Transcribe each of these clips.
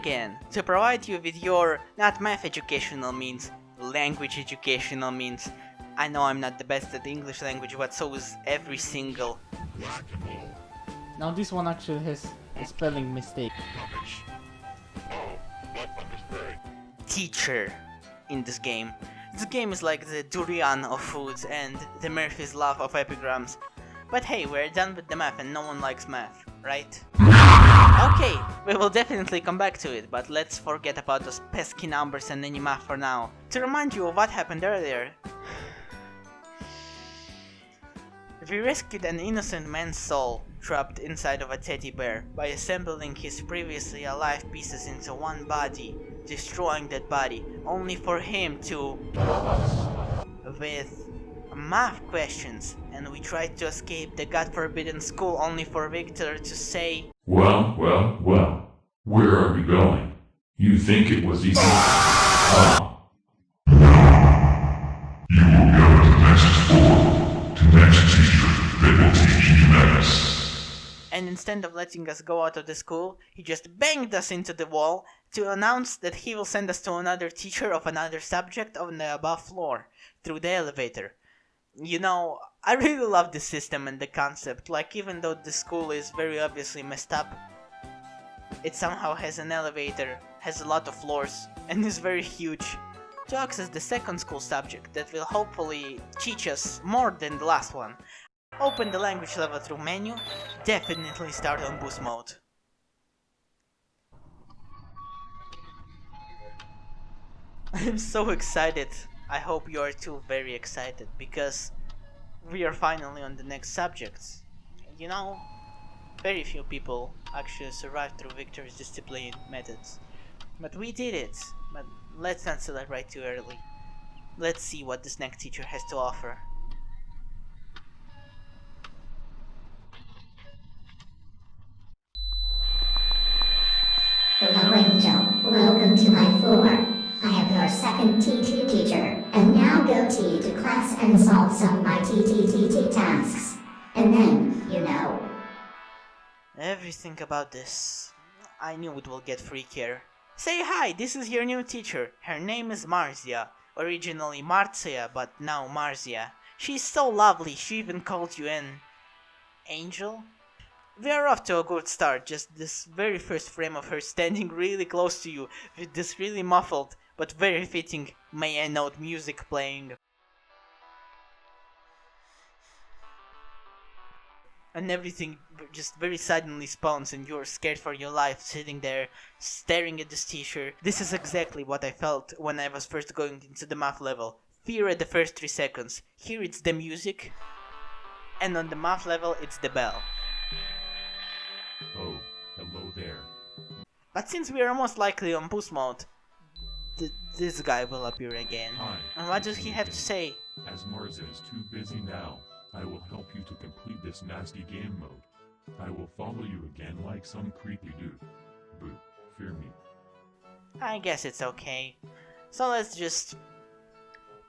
again to provide you with your not math educational means, language educational means. I know I'm not the best at the English language, but so is every single Now this one actually has a spelling mistake. teacher in this game. This game is like the durian of foods and the Murphy's Law of epigrams. But hey, we're done with the math and no one likes math, right? Okay, we will definitely come back to it, but let's forget about those pesky numbers and any math for now. To remind you of what happened earlier, we rescued an innocent man's soul trapped inside of a teddy bear by assembling his previously alive pieces into one body, destroying that body, only for him to... with math questions, and we tried to escape the god-forbidden school only for Viktor to say, Well, where are we going? You think it was easy? You will go to the next floor, to next teacher that will teach you maths. And instead of letting us go out of the school, he just banged us into the wall to announce that he will send us to another teacher of another subject on the above floor, through the elevator. You know, I really love this system and the concept, like even though the school is very obviously messed up, it somehow has an elevator, has a lot of floors, and is very huge. To access the second school subject that will hopefully teach us more than the last one, open the language level through menu, definitely start on Puss Mode. I'm so excited. I hope you are too very excited, because we are finally on the next subject. You know, very few people actually survived through Viktor's discipline methods. But we did it. But let's not celebrate too early. Let's see what this next teacher has to offer. Hello, Angel. Welcome to my floor. I am your second T2 teacher, and now go to class and solve some of my TTTT tasks. And then, you know. Everything about this, I knew it will get freakier. Say hi, this is your new teacher. Her name is Marzia. Originally Marzia, but now Marzia. She's so lovely, she even called you an angel? We are off to a good start, just this very first frame of her standing really close to you, with this really muffled, but very fitting may I note music playing. And everything just very suddenly spawns and you're scared for your life, sitting there, staring at this teacher. This is exactly what I felt when I was first going into the math level. Fear at the first 3 seconds. Here it's the music, and on the math level it's the bell. Oh, hello there. But since we are most likely on Puss Mode, this guy will appear again. Hi. And what does he have to say? As Marzia is too busy now, I will help you to complete this nasty game mode. I will follow you again like some creepy dude. Boo, fear me. I guess it's okay. So let's just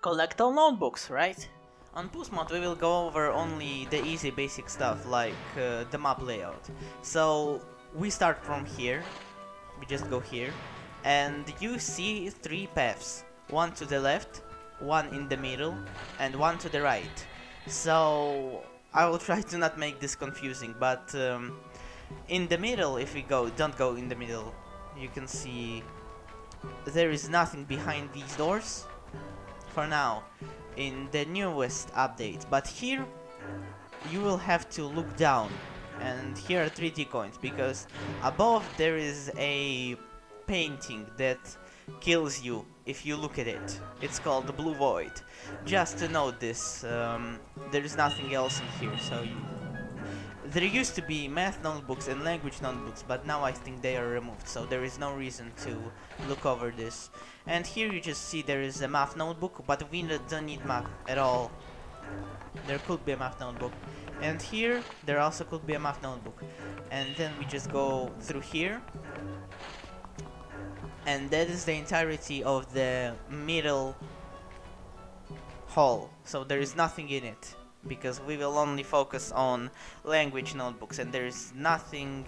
collect all notebooks, right? On Puss Mode we will go over only the easy basic stuff like the map layout. So we start from here, we just go here, and you see 3 paths. One to the left, one in the middle, and one to the right. So I will try to not make this confusing, but in the middle, if we go, don't go in the middle, you can see there is nothing behind these doors for now in the newest update, but here you will have to look down, and here are 3D coins, because above there is a painting that kills you if you look at it. It's called the Blue Void. Just to note this, there is nothing else in here, so there used to be math notebooks and language notebooks, but now I think they are removed, so there is no reason to look over this. And here you just see there is a math notebook, but we don't need math at all. There could be a math notebook. And here, there also could be a math notebook. And then we just go through here. And that is the entirety of the middle hall. So there is nothing in it, because we will only focus on language notebooks, and there is nothing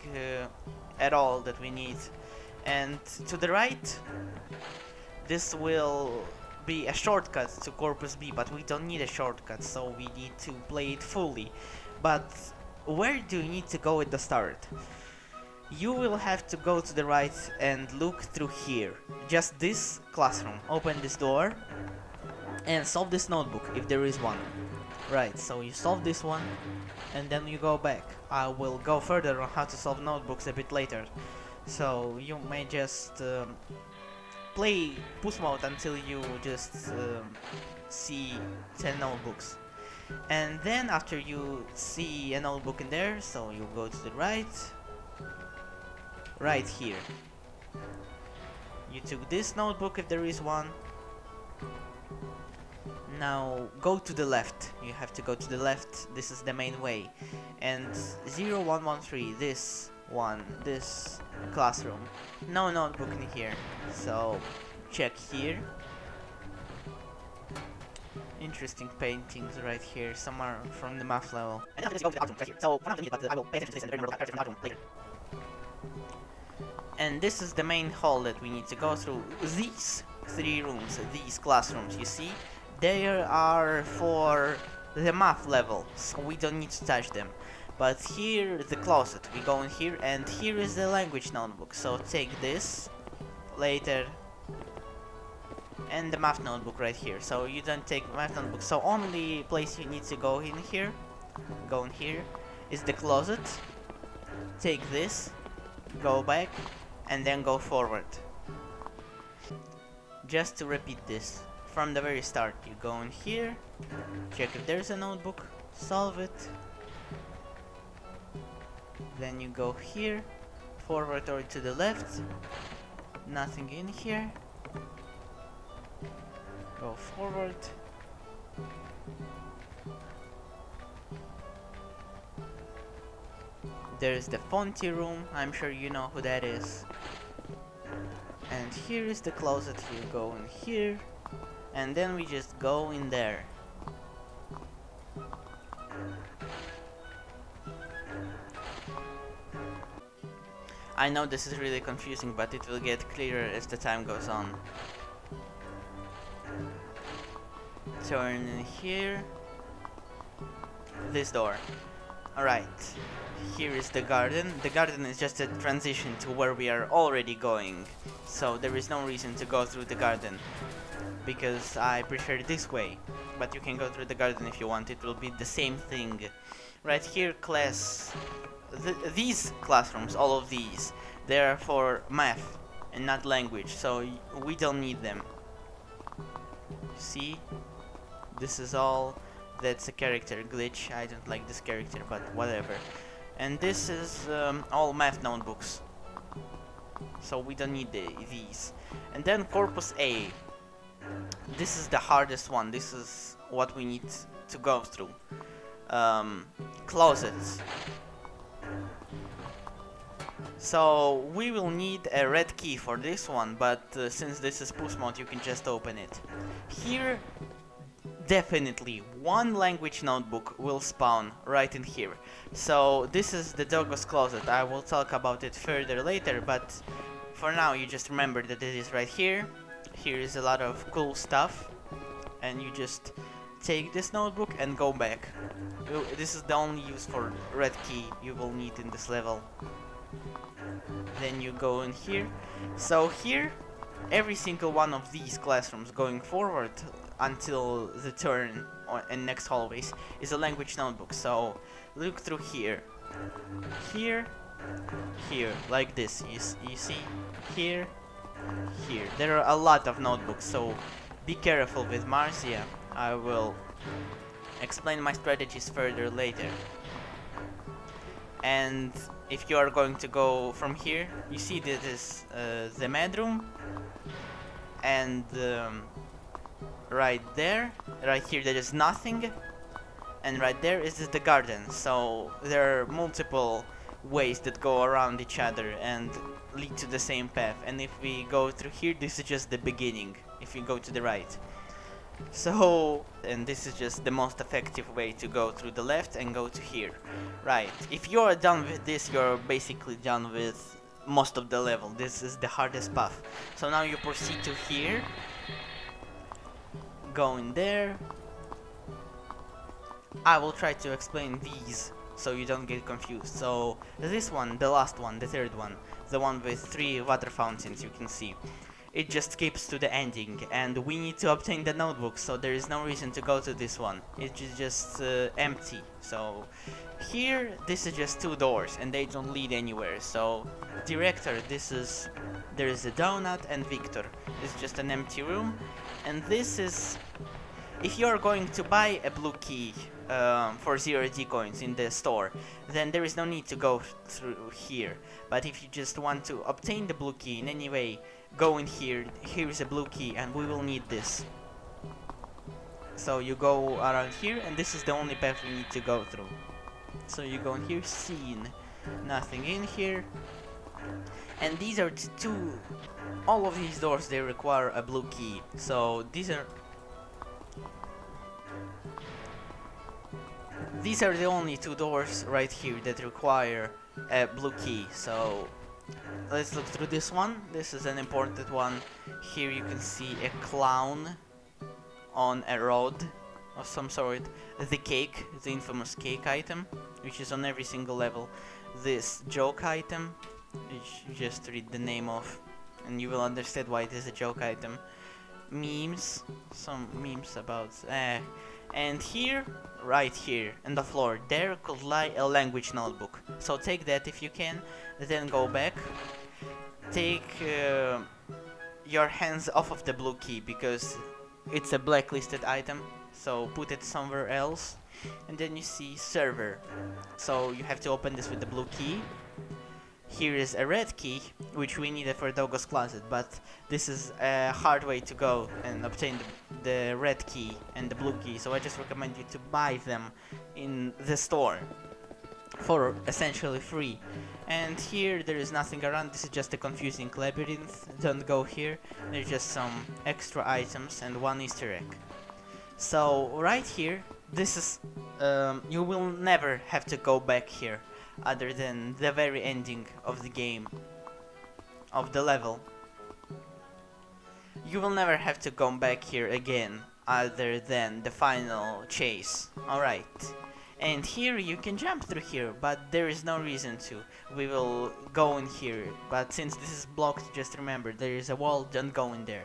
at all that we need. And to the right, this will be a shortcut to Corpus B, but we don't need a shortcut, so we need to play it fully. But where do you need to go at the start? You will have to go to the right and look through here. Just this classroom. Open this door and solve this notebook if there is one. Right, so you solve this one and then you go back. I will go further on how to solve notebooks a bit later. So you may just play Puss Mode until you just see 10 notebooks. And then after you see a notebook in there, so you go to the right here. You took this notebook if there is one. Now go to the left. You have to go to the left. This is the main way. And 0113, this classroom. No notebook in here. So check here. Interesting paintings right here. Some are from the math level. And now just go to the art room right here. So one of them is, but I will pay attention to this and remember the characters from the art room later. And this is the main hall that we need to go through. These 3 rooms, these classrooms, you see, they are for the math level, so we don't need to touch them. But here, the closet, we go in here, and here is the language notebook. So take this later, and the math notebook right here. So you don't take math notebook. So only place you need to go in here, is the closet. Take this, go back, and then go forward. Just to repeat this from the very start, you go in here, check if there's a notebook, solve it, then you go here, forward or to the left, nothing in here, go forward, there's the Fonty room, I'm sure you know who that is. And here is the closet, you go in here, and then we just go in there. I know this is really confusing, but it will get clearer as the time goes on. Turn in here. This door. Alright. Here is the garden. The garden is just a transition to where we are already going. So there is no reason to go through the garden, because I prefer this way. But you can go through the garden if you want, it will be the same thing. Right here, class. These classrooms, all of these, they are for math and not language, so we don't need them. See? This is all. That's a character glitch. I don't like this character, but whatever. And this is all math notebooks, so we don't need these. And then Corpus A. This is the hardest one. This is what we need to go through. Closets. So we will need a red key for this one, but since this is Puss Mode, you can just open it. Here, definitely one language notebook will spawn right in here. So this is the Doggo's closet. I will talk about it further later, but for now you just remember that it is right here. Here is a lot of cool stuff, and you just take this notebook and go back. This is the only use for red key you will need in this level. Then you go in here. So here, every single one of these classrooms going forward until the turn and next hallways is a language notebook. So look through here, here, here, like this. You see, here, here. There are a lot of notebooks, so be careful with Marzia. I will explain my strategies further later. And if you are going to go from here, you see this is the med room, and right there, right here, there is nothing, and right there is the garden. So there are multiple ways that go around each other and lead to the same path. And if we go through here, this is just the beginning, if you go to the right. So, and this is just the most effective way to go through the left and go to here. Right, if you're done with this, you're basically done with most of the level. This is the hardest path. So now you proceed to here, go in there. I will try to explain these so you don't get confused. So this one, the last one, the third one, the one with 3 water fountains, you can see, it just skips to the ending, and we need to obtain the notebook, so there is no reason to go to this one. It is just empty. So here, this is just 2 doors and they don't lead anywhere. So director, there is a donut, and Viktor, it's just an empty room. And this is, if you are going to buy a blue key for 0D coins in the store, then there is no need to go through here. But if you just want to obtain the blue key in any way, go in here. Here is a blue key and we will need this. So you go around here, and this is the only path you need to go through. So you go in here, scene, nothing in here. And these are all of these doors, they require a blue key. So these are the only 2 doors right here that require a blue key. So let's look through this one. This is an important one. Here you can see a clown on a road of some sort. The cake, the infamous cake item, which is on every single level. This joke item, which you just read the name of and you will understand why it is a joke item. Memes, some memes about and here, right here on the floor, there could lie a language notebook. So take that if you can, then go back. Take your hands off of the blue key because it's a blacklisted item. So put it somewhere else, and then you see server. So you have to open this with the blue key. Here is a red key, which we needed for Dogo's closet, but this is a hard way to go and obtain the red key and the blue key, so I just recommend you to buy them in the store for essentially free. And here there is nothing around, this is just a confusing labyrinth, don't go here, there's just some extra items and 1 Easter egg. So right here, this is, you will never have to go back here, other than the very ending of the game, of the level. You will never have to come back here again, other than the final chase. Alright. And here you can jump through here, but there is no reason to. We will go in here, but since this is blocked, just remember, there is a wall, don't go in there.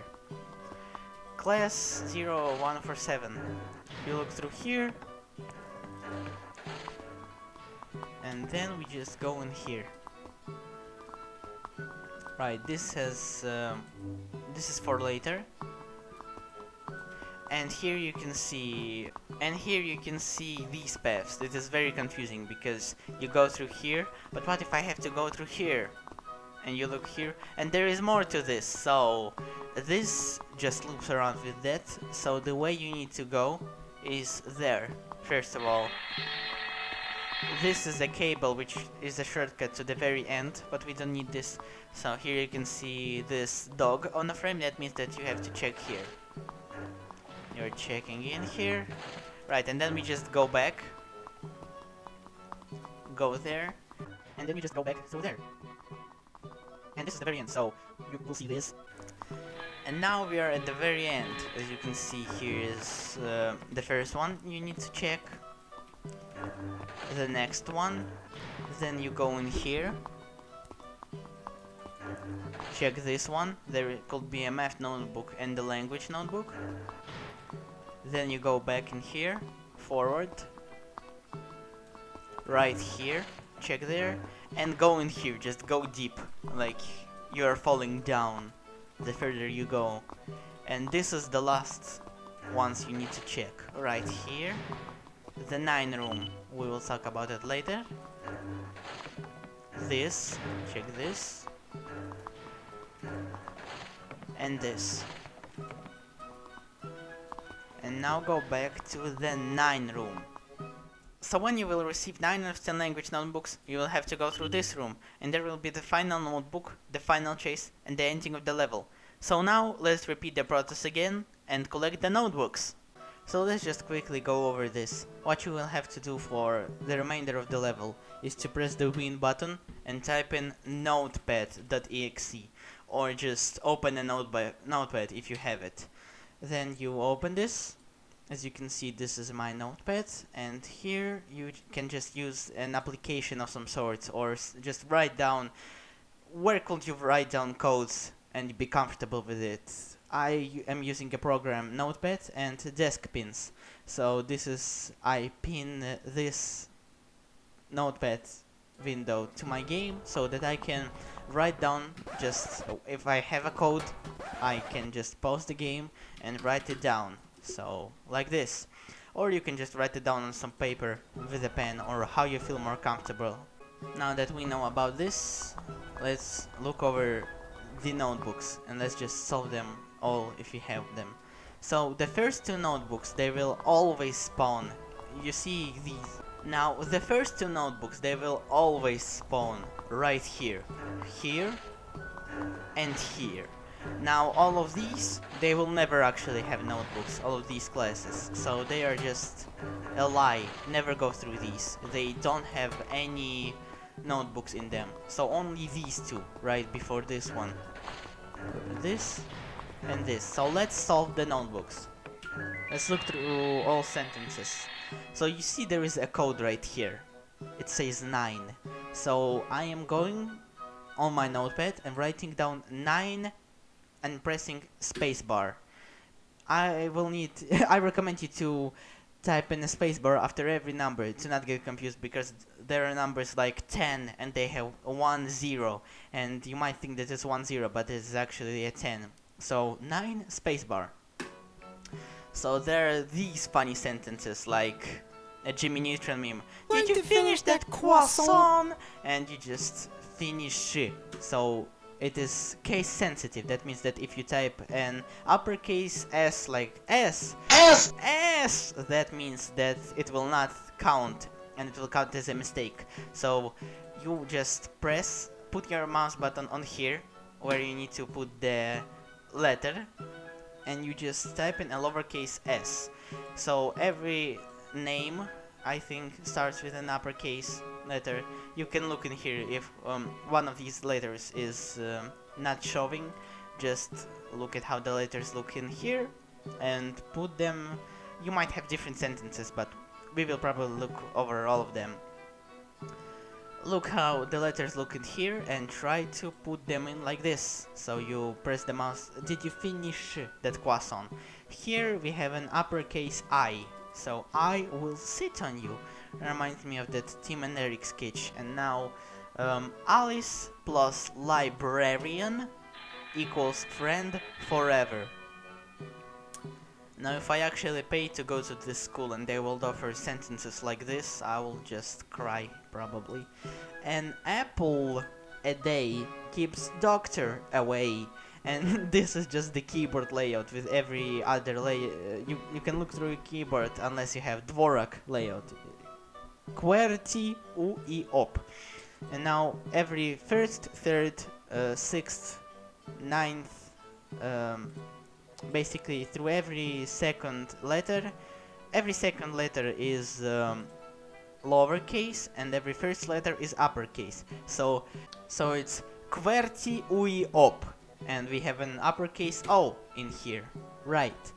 Class 0147. You look through here, and then we just go in here. Right, this has this is for later. And here you can see, these paths. It is very confusing because you go through here, but what if I have to go through here? And you look here, and there is more to this. So this just loops around with that. So the way you need to go is there. First of all, this is a cable, which is a shortcut to the very end, but we don't need this. So here you can see this dog on the frame. That means that you have to check here. You're checking in here. Right, and then we just go back. Go there. And then we just go back through there. And this is the very end, so you will see this. And now we are at the very end. As you can see, here is the first one you need to check. The next one, then you go in here, check this one, there could be a math notebook and the language notebook. Then you go back in here, forward, right here, check there, and go in here, just go deep, like you are falling down the further you go. And this is the last ones you need to check, right here. The 9 room, we will talk about it later. This, check this. And this. And now go back to the 9 room. So when you will receive 9 out of 10 language notebooks, you will have to go through this room. And there will be the final notebook, the final chase, and the ending of the level. So now let's repeat the process again and collect the notebooks. So let's just quickly go over this. What you will have to do for the remainder of the level is to press the win button and type in notepad.exe, or just open a notepad if you have it. Then you open this. As you can see, this is my notepad, and here you can just use an application of some sort, or just write down, where could you write down codes and be comfortable with it. I am using a program, Notepad, and desk pins. So this is, I pin this notepad window to my game so that I can write down, just if I have a code, I can just pause the game and write it down. So like this, or you can just write it down on some paper with a pen, or how you feel more comfortable. Now that we know about this, let's look over the notebooks and let's just solve them all if you have them. So the first two notebooks, they will always spawn. You see these. Now the first two notebooks, they will always spawn right here, here, and here. Now all of these, they will never actually have notebooks, all of these classes, so they are just a lie. Never go through these. They don't have any notebooks in them, so only these two right before this one, this and this. So let's solve the notebooks. Let's look through all sentences. So you see there is a code right here. It says 9. So I am going on my notepad and writing down 9 and pressing spacebar. I recommend you to type in a spacebar after every number to not get confused, because there are numbers like 10 and they have 1 0, and you might think that it's 1 0, but it's actually a 10. So 9 spacebar. So there are these funny sentences like a Jimmy Neutron meme. Did you finish that croissant? And you just finish it. So it is case sensitive. That means that if you type an uppercase S like S, that means that it will not count, and it will count as a mistake. So you just put your mouse button on here where you need to put the letter, and you just type in a lowercase s. So every name, I think, starts with an uppercase letter. You can look in here if one of these letters is not showing. Just look at how the letters look in here and put them. You might have different sentences, but we will probably look over all of them. Look how the letters look in here and try to put them in like this. So you press the mouse. Did you finish that croissant? Here we have an uppercase I. So I will sit on you. Reminds me of that Tim and Eric sketch. And now Alice plus librarian equals friend forever. Now if I actually pay to go to this school and they will offer sentences like this, I will just cry probably. An apple a day keeps doctor away. And this is just the keyboard layout with every other layout. You can look through a keyboard unless you have Dvorak layout. QWERTY UI op. And now every first, third, sixth, ninth, basically through every second letter is lowercase and every first letter is uppercase. So it's QWERTY UI op. And we have an uppercase O in here, right?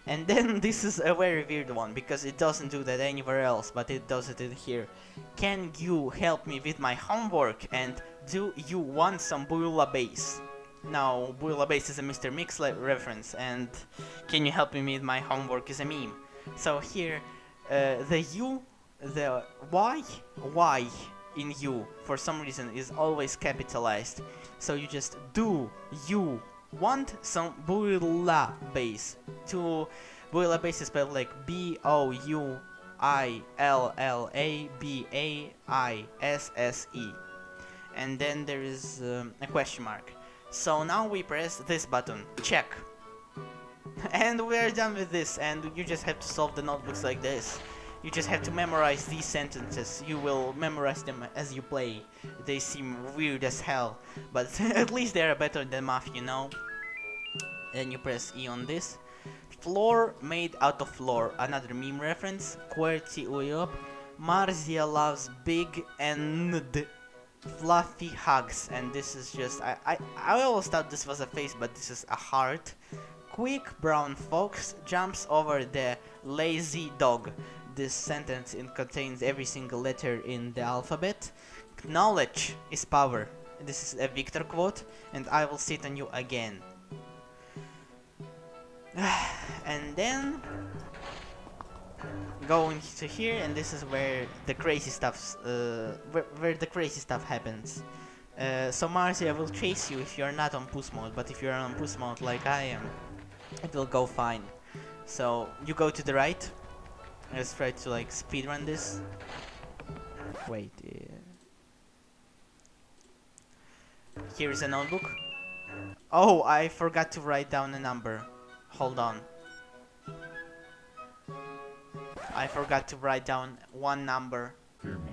And then this is a very weird one because it doesn't do that anywhere else, but it does it in here. Can you help me with my homework, and do you want some bouillabaisse? Now, bouillabaisse is a Mr. Mix reference, and can you help me with my homework is a meme. So here, the U, the Y in U for some reason is always capitalized. So you just do you want some bouillabaisse. Bouillabaisse is spelled like Bouillabaisse. And then there is a question mark. So now we press this button, check. And we're done with this, and you just have to solve the notebooks like this. You just have to memorize these sentences. You will memorize them as you play. They seem weird as hell, but at least they are better than math, you know. Then you press E on this. Floor made out of floor. Another meme reference. QWERTY UIOP. Marzia loves big and fluffy hugs. And this is just... I always thought this was a face, but this is a heart. Quick brown fox jumps over the lazy dog. This sentence contains every single letter in the alphabet. Knowledge is power. This is a Viktor quote, and I will sit on you again. And then going to here, and this is where the crazy stuff, where the crazy stuff happens. So Marzia will chase you if you're not on Puss Mode, but if you're on Puss Mode like I am, it will go fine. So you go to the right. Let's try to like speedrun this. Wait. Here's a notebook. Oh, I forgot to write down a number. Hold on. I forgot to write down one number.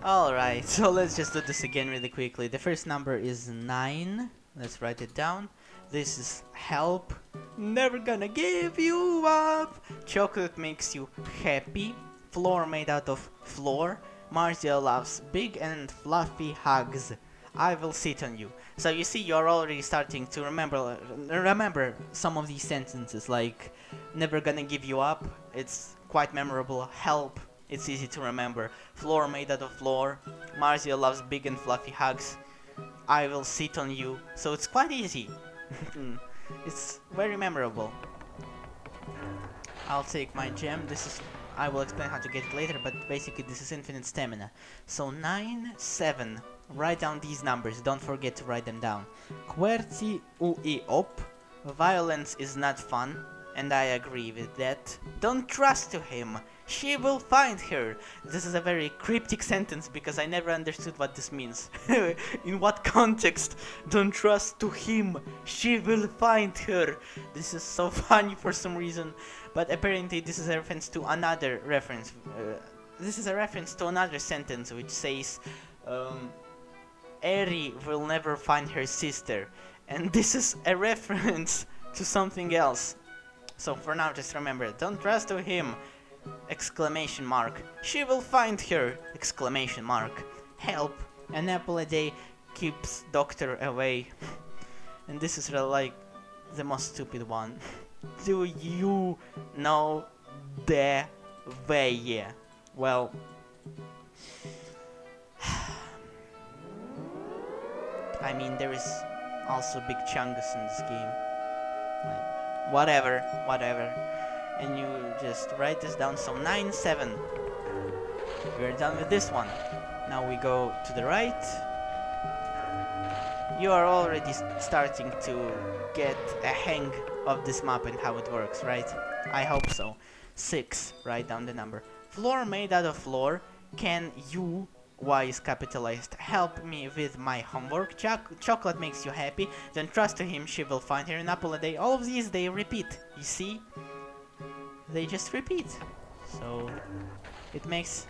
Alright, so let's just do this again really quickly. The first number is 9. Let's write it down. This is help. Never gonna give you up. Chocolate makes you happy. Floor made out of floor. Marzia loves big and fluffy hugs. I will sit on you. So you see, you're already starting to remember some of these sentences, like never gonna give you up. It's quite memorable. Help. It's easy to remember. Floor made out of floor. Marzia loves big and fluffy hugs. I will sit on you. So it's quite easy. It's very memorable. I'll take my gem. This is... I will explain how to get it later, but basically this is infinite stamina. So 9, 7. Write down these numbers. Don't forget to write them down. QWERTY UIOP. Violence is not fun. And I agree with that. Don't trust to him. She will find her. This is a very cryptic sentence because I never understood what this means. In what context? Don't trust to him. She will find her. This is so funny for some reason. But apparently this is a reference to another reference. This is a reference to another sentence which says, Eri will never find her sister. And this is a reference to something else. So for now, just remember, don't trust to him! Exclamation mark. She will find her! Exclamation mark. Help! An apple a day keeps doctor away. And this is like the most stupid one. Do you know the way? Well... I mean, there is also big chungus in this game. Like, whatever. And you just write this down. So 9, 7. We're done with this one. Now we go to the right. You are already starting to get a hang of this map and how it works, right? I hope so. 6. Write down the number. Floor made out of floor. Can you... Y is capitalized. Help me with my homework. Chocolate makes you happy. Don't trust to him. She will find her. An apple a day. All of these they repeat. You see? They just repeat. So it makes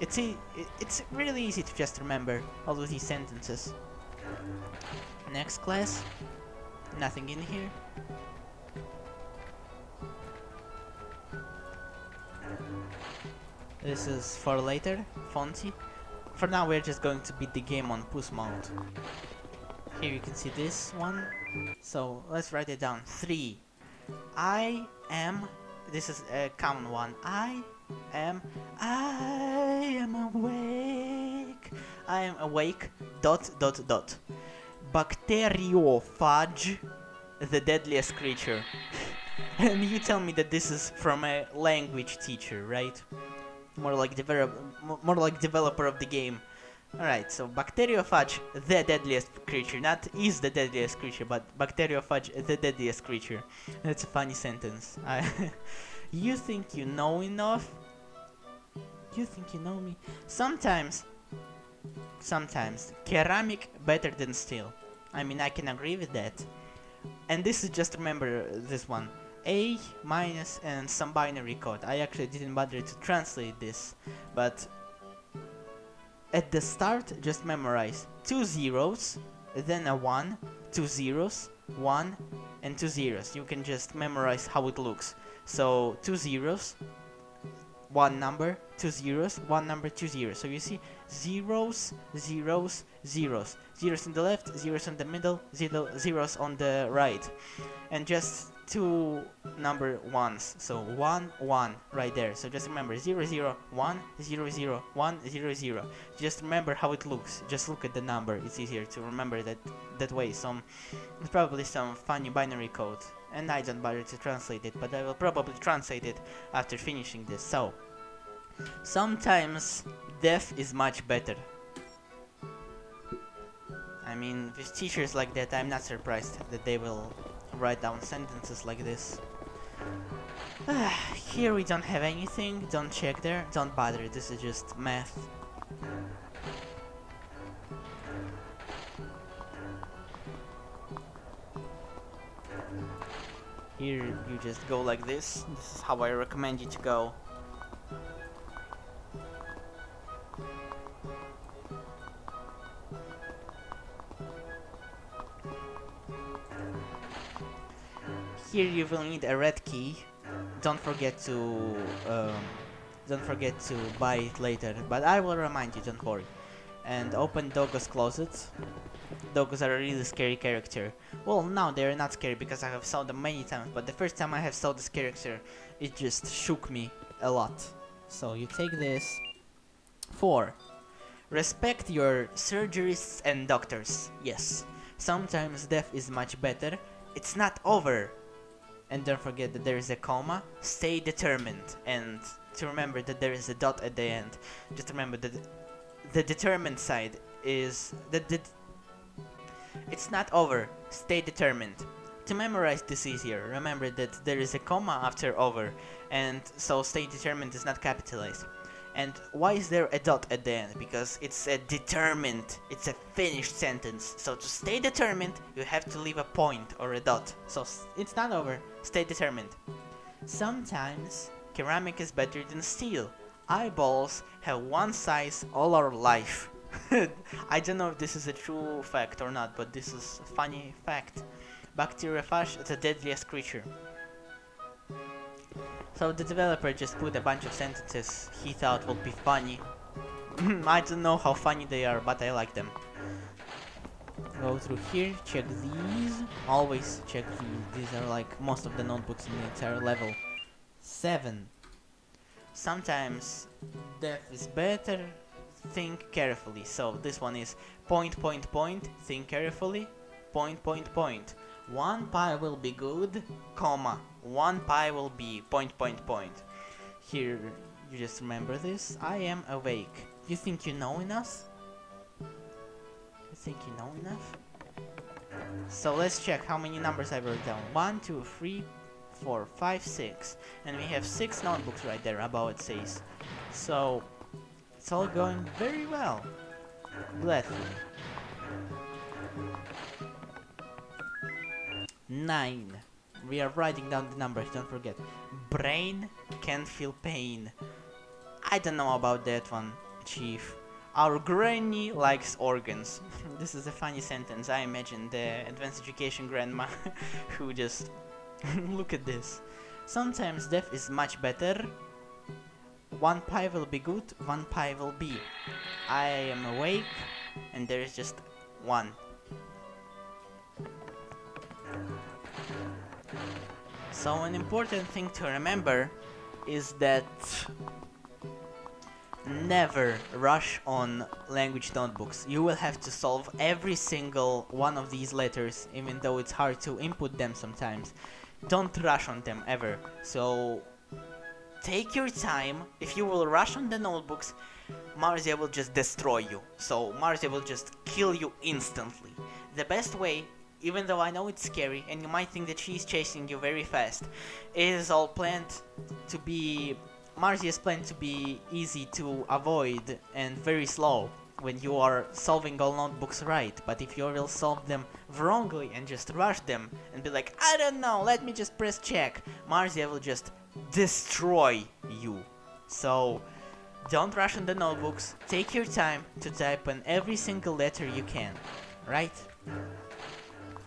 it's really easy to just remember all of these sentences. Next class. Nothing in here. This is for later, Fonzie. For now we're just going to beat the game on Puss Mode. Here you can see this one. So let's write it down. 3. I am... This is a common one. I am awake. I am awake. ... Bacteriophage, the deadliest creature. And you tell me that this is from a language teacher, right? More like developer of the game. Alright, so Bacteriophage, the deadliest creature. Not is the deadliest creature, but Bacteriophage, the deadliest creature. That's a funny sentence. You think you know enough? You think you know me? Sometimes, ceramic better than steel. I mean, I can agree with that. And this is just remember this one. A minus and some binary code. I actually didn't bother to translate this, but at the start just memorize 2 zeros, then a 1, 2 zeros, 1, and 2 zeros. You can just memorize how it looks. So 2 zeros, 1 number, 2 zeros, 1 number, 2 zeros. So you see zeros, zeros, zeros. Zeros on the left, zeros on the middle, zeros on the right. And just 2 number ones. So 1, 1 right there. So just remember 0, 0, 1, 0, 0, 1, 0, 0. Just remember how it looks. Just look at the number. It's easier to remember that way. It's probably some funny binary code. And I don't bother to translate it, but I will probably translate it after finishing this. So, sometimes deaf is much better. I mean, with teachers like that, I'm not surprised that they will write down sentences like this. Here we don't have anything, don't check there, don't bother, this is just math. Here you just go like this is how I recommend you to go. Here you will need a red key. Don't forget to buy it later, but I will remind you, don't worry. And open Doggo's closet. Doggos are a really scary character. Well, now they're not scary because I have saw them many times, but the first time I have saw this character, it just shook me a lot. So you take this. 4. Respect your surgeries and doctors. Yes, sometimes death is much better. It's not over. And don't forget that there is a comma. Stay determined. And to remember that there is a dot at the end. Just remember that the determined side is that it's not over. Stay determined. To memorize this easier, remember that there is a comma after over, and so stay determined is not capitalized. And why is there a dot at the end? Because it's a determined, it's a finished sentence. So to stay determined, you have to leave a point or a dot. So it's not over. Stay determined. Sometimes ceramic is better than steel. Eyeballs have one size all our life. I don't know if this is a true fact or not, but this is a funny fact. Bacteriophage is the deadliest creature. So the developer just put a bunch of sentences he thought would be funny. I don't know how funny they are, but I like them. Go through here, check these. Always check these. These are like most of the notebooks in the entire level. 7. Sometimes death is better. Think carefully. So this one is point, point, point. Think carefully. Point, point, point. 1 pi will be good, comma. 1 pi will be point, point, point. Here, you just remember this. I am awake. You think you know enough? You think you know enough? So let's check how many numbers I wrote down. 1, 2, 3, 4, 5, 6. And we have 6 notebooks right there above it says. So it's all going very well. Gladly. 9. We are writing down the numbers, don't forget. Brain can feel pain. I don't know about that one, Chief. Our granny likes organs. This is a funny sentence. I imagine the advanced education grandma who just look at this. Sometimes death is much better. 1 pi will be good, 1 pi will be. I am awake, and there is just 1. So an important thing to remember is that never rush on language notebooks. You will have to solve every single one of these letters, even though it's hard to input them sometimes. Don't rush on them ever. So take your time. If you will rush on the notebooks, Marzia will just destroy you. So Marzia will just kill you instantly. The best way, even though I know it's scary and you might think that she's chasing you very fast, it is all planned to be... Marzia's planned to be easy to avoid and very slow when you are solving all notebooks right. But if you will solve them wrongly and just rush them and be like, I don't know, let me just press check, Marzia will just destroy you. So don't rush on the notebooks, take your time to type in every single letter you can, right?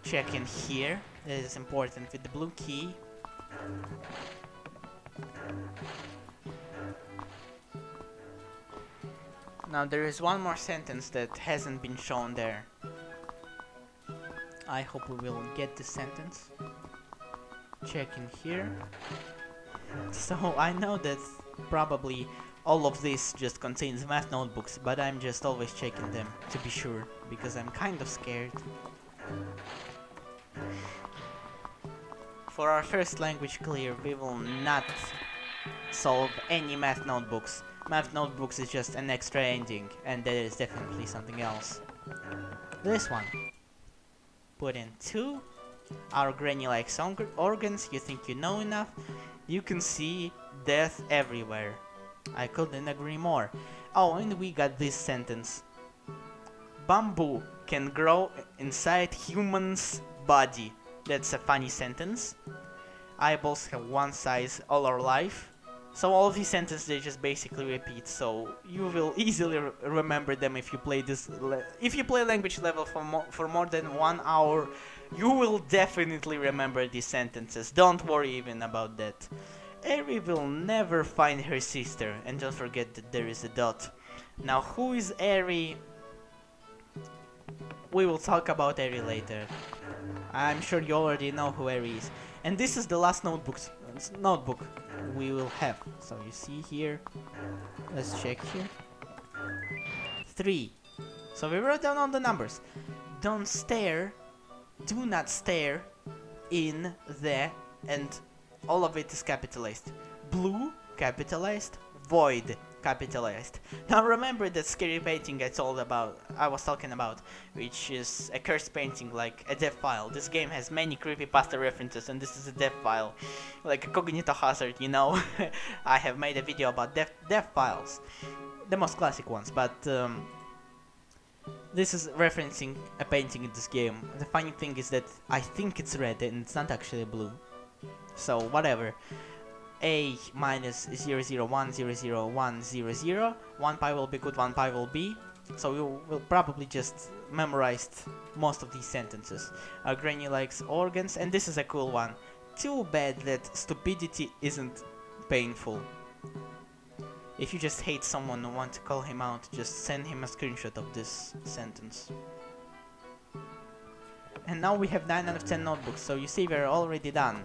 check in here. That is important with the blue key. Now there is one more sentence that hasn't been shown there. I hope we will get the sentence. Check in here. So I know that probably all of this just contains math notebooks, but I'm just always checking them to be sure, because I'm kind of scared. For our first language clear, we will not solve any math notebooks. Math notebooks is just an extra ending, and that is definitely something else. This one. Put in 2. Our granny likes organs, you think you know enough. You can see death everywhere. I couldn't agree more. Oh, and we got this sentence. Bamboo can grow inside human's body. That's a funny sentence. Eyeballs have one size all our life. So all these sentences, they just basically repeat, so you will easily remember them if you play this. If you play language level for more than 1 hour, you will definitely remember these sentences. Don't worry even about that. Eri will never find her sister, and don't forget that there is a dot. Now, who is Eri? We will talk about Eri later. I'm sure you already know who Eri is. And this is the last notebook we will have. So you see here, let's check here. 3. So we wrote down all the numbers. Don't stare, do not stare in the, and all of it is capitalized. Blue, capitalized, void, capitalized. Now remember that scary painting I was talking about, which is a cursed painting, like a dev file. This game has many creepypasta references, and this is a dev file, like a cognito hazard, you know. I have made a video about dev files, the most classic ones, but this is referencing a painting in this game. The funny thing is that I think it's red and it's not actually blue. So whatever. A minus 001 001 00. 1 pi will be good, 1 pi will be. So you will probably just memorize most of these sentences. Our granny likes organs, and this is a cool one. Too bad that stupidity isn't painful. If you just hate someone and want to call him out, just send him a screenshot of this sentence. And now we have 9 out of 10 notebooks, so you see we're already done.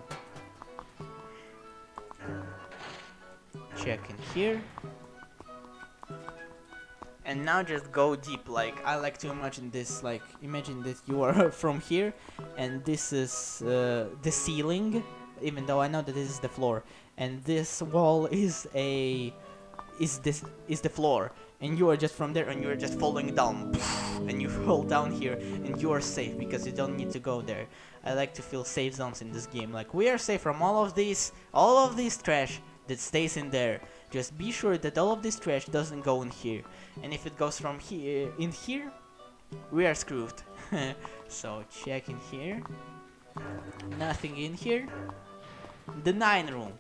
Check in here. And now just go deep. Like, I like to imagine this, like, imagine that you are from here and this is the ceiling, even though I know that this is the floor, and this wall is the floor, and you are just from there and you are just falling down and you fall down here and you are safe because you don't need to go there. I like to feel safe zones in this game. Like, we are safe from all of this trash that stays in there. Just be sure that all of this trash doesn't go in here, and if it goes from here in here, we are screwed. So check in here. Nothing in here. The 9 room.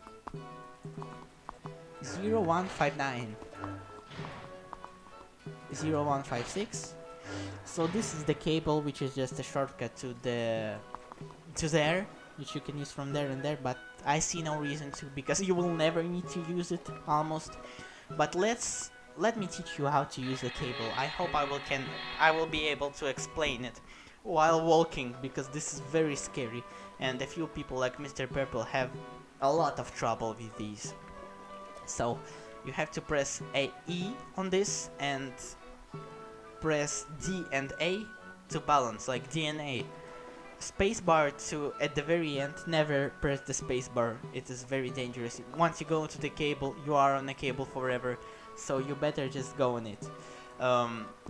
0159. 0156. So this is the cable, which is just a shortcut to there, which you can use from there and there, but I see no reason to, because you will never need to use it, almost. But let me teach you how to use the cable. I hope I will be able to explain it while walking, because this is very scary, and a few people like Mr. Purple have a lot of trouble with these. So you have to press E on this and press D and A to balance, like D and A. Spacebar to at the very end, never press the spacebar. It is very dangerous. Once you go into the cable, you are on a cable forever, so you better just go on it.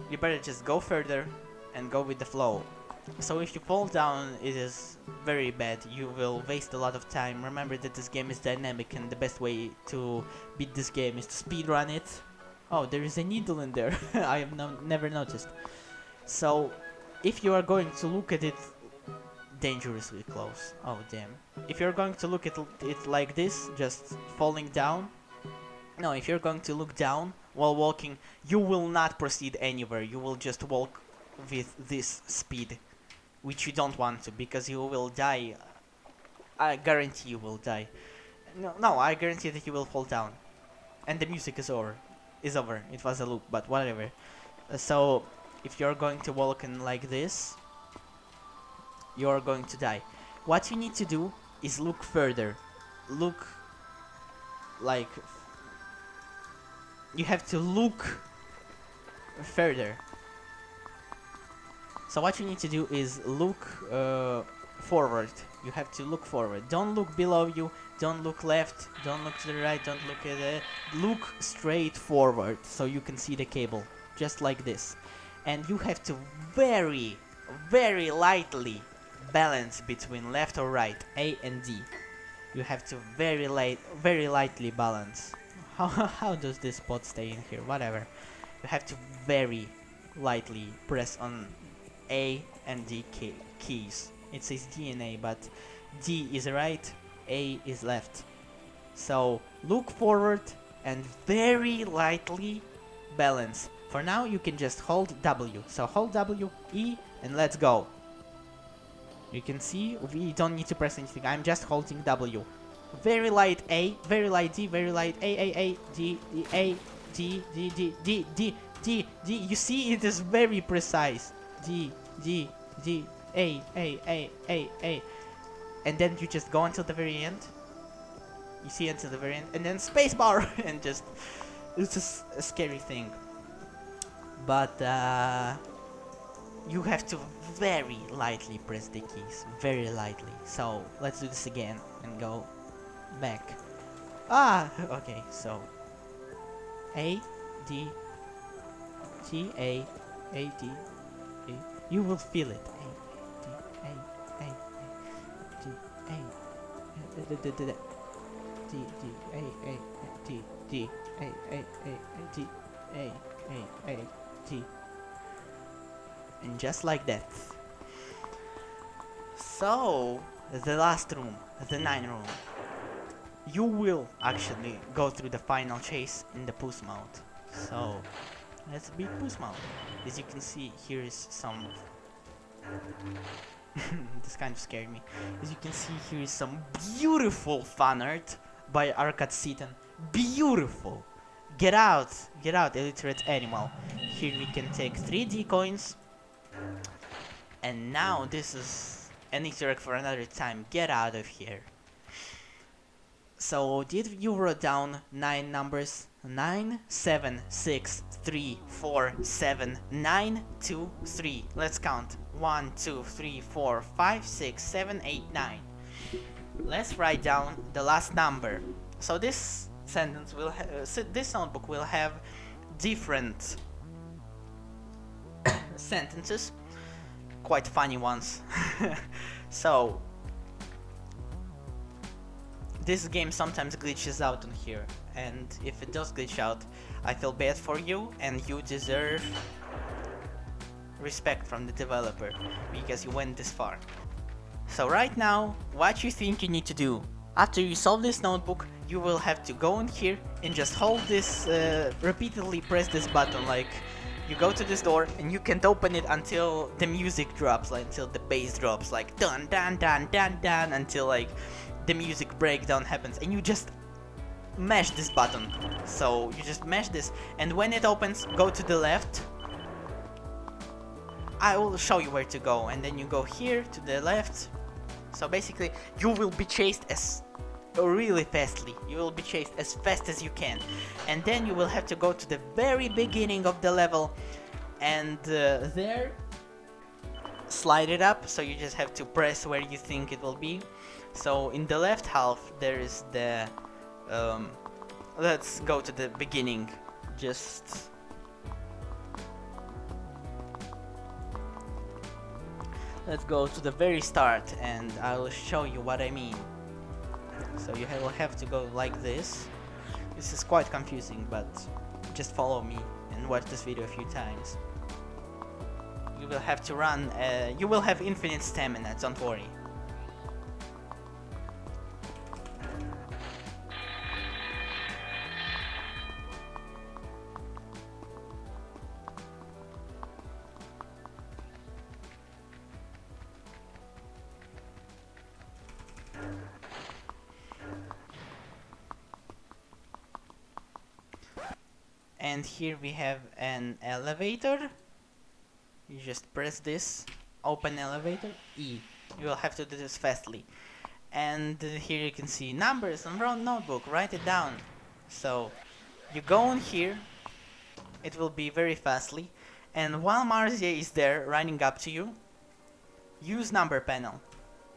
You better just go further and go with the flow. So if you fall down, it is very bad. You will waste a lot of time. Remember that this game is dynamic, and the best way to beat this game is to speedrun it. Oh, there is a needle in there. I have never noticed. So if you are going to look at it dangerously close. Oh damn. If you're going to look at it like this, just falling down. No, if you're going to look down while walking, you will not proceed anywhere. You will just walk with this speed. which you don't want to, because you will die. I guarantee you will die. No, I guarantee that you will fall down, and the music is over. It was a loop, but whatever. So if you're going to walk in like this, you're going to die. What you need to do is look further. Look like you have to look further. So what you need to do is look forward. You have to look forward. Don't look below you. Don't look left. Don't look to the right. Don't look at the. Look straight forward so you can see the cable, just like this. And you have to very, very lightly balance between left or right, A and D. You have to very lightly balance. How does this spot stay in here? Whatever. You have to very lightly press on A and D keys. It says D and A, but D is right, A is left. So look forward and very lightly balance. For now you can just hold W. So hold W, E, and let's go. You can see we don't need to press anything. I'm just holding W. Very light A, very light D, very light A, D, D, A, D, D, D, D, D, D, D. You see, it is very precise. D, D, D, A, and then you just go until the very end. You see until the very end, and then spacebar, and just it's just a scary thing. But you have to very lightly press the keys, very lightly. So let's do this again and go back. Okay. So A, D, G, A, D, A. You will feel it. A, D, A, D, A, D, A, D, D, A, D, A, D. And just like that. So, the last room, the 9 room. You will actually go through the final chase in the Puss Mode. So, let's beat Puss Mode. As you can see, here is some... this kind of scared me. As you can see, here is some beautiful fan art by Arcade Seaton. Beautiful! Get out, illiterate animal. Here we can take 3D coins. And now this is an Easter egg for another time. Get out of here. So, did you wrote down 9 numbers? 9, 7, 6, 3, 4, 7, 9, 2, 3. Let's count. 1, 2, 3, 4, 5, 6, 7, 8, 9. Let's write down the last number. So this sentence will this notebook will have different sentences, quite funny ones. So this game sometimes glitches out on here, and if it does glitch out, I feel bad for you, and you deserve respect from the developer because you went this far. So right now, what you think you need to do? After you solve this notebook, you will have to go in here and just hold this, repeatedly press this button, like you go to this door and you can't open it until the music drops, like until the bass drops, like dun dun dun dun dun, until like the music breakdown happens, and you just mash this button. So you just mash this, and when it opens, go to the left. I will show you where to go, and then you go here to the left. So basically, you will be chased really fastly. You will be chased as fast as you can, and then you will have to go to the very beginning of the level, and there slide it up. So you just have to press where you think it will be. So in the left half there is the let's go to the beginning. Just let's go to the very start, and I will show you what I mean. So you will have to go like this. This is quite confusing, but just follow me and watch this video a few times. You will have to run, you will have infinite stamina, don't worry. and here we have an elevator. You just press this, open elevator, E. You will have to do this fastly. And here you can see numbers on round notebook, write it down. So you go on here, it will be very fastly, and while Marzia is there running up to you, use number panel.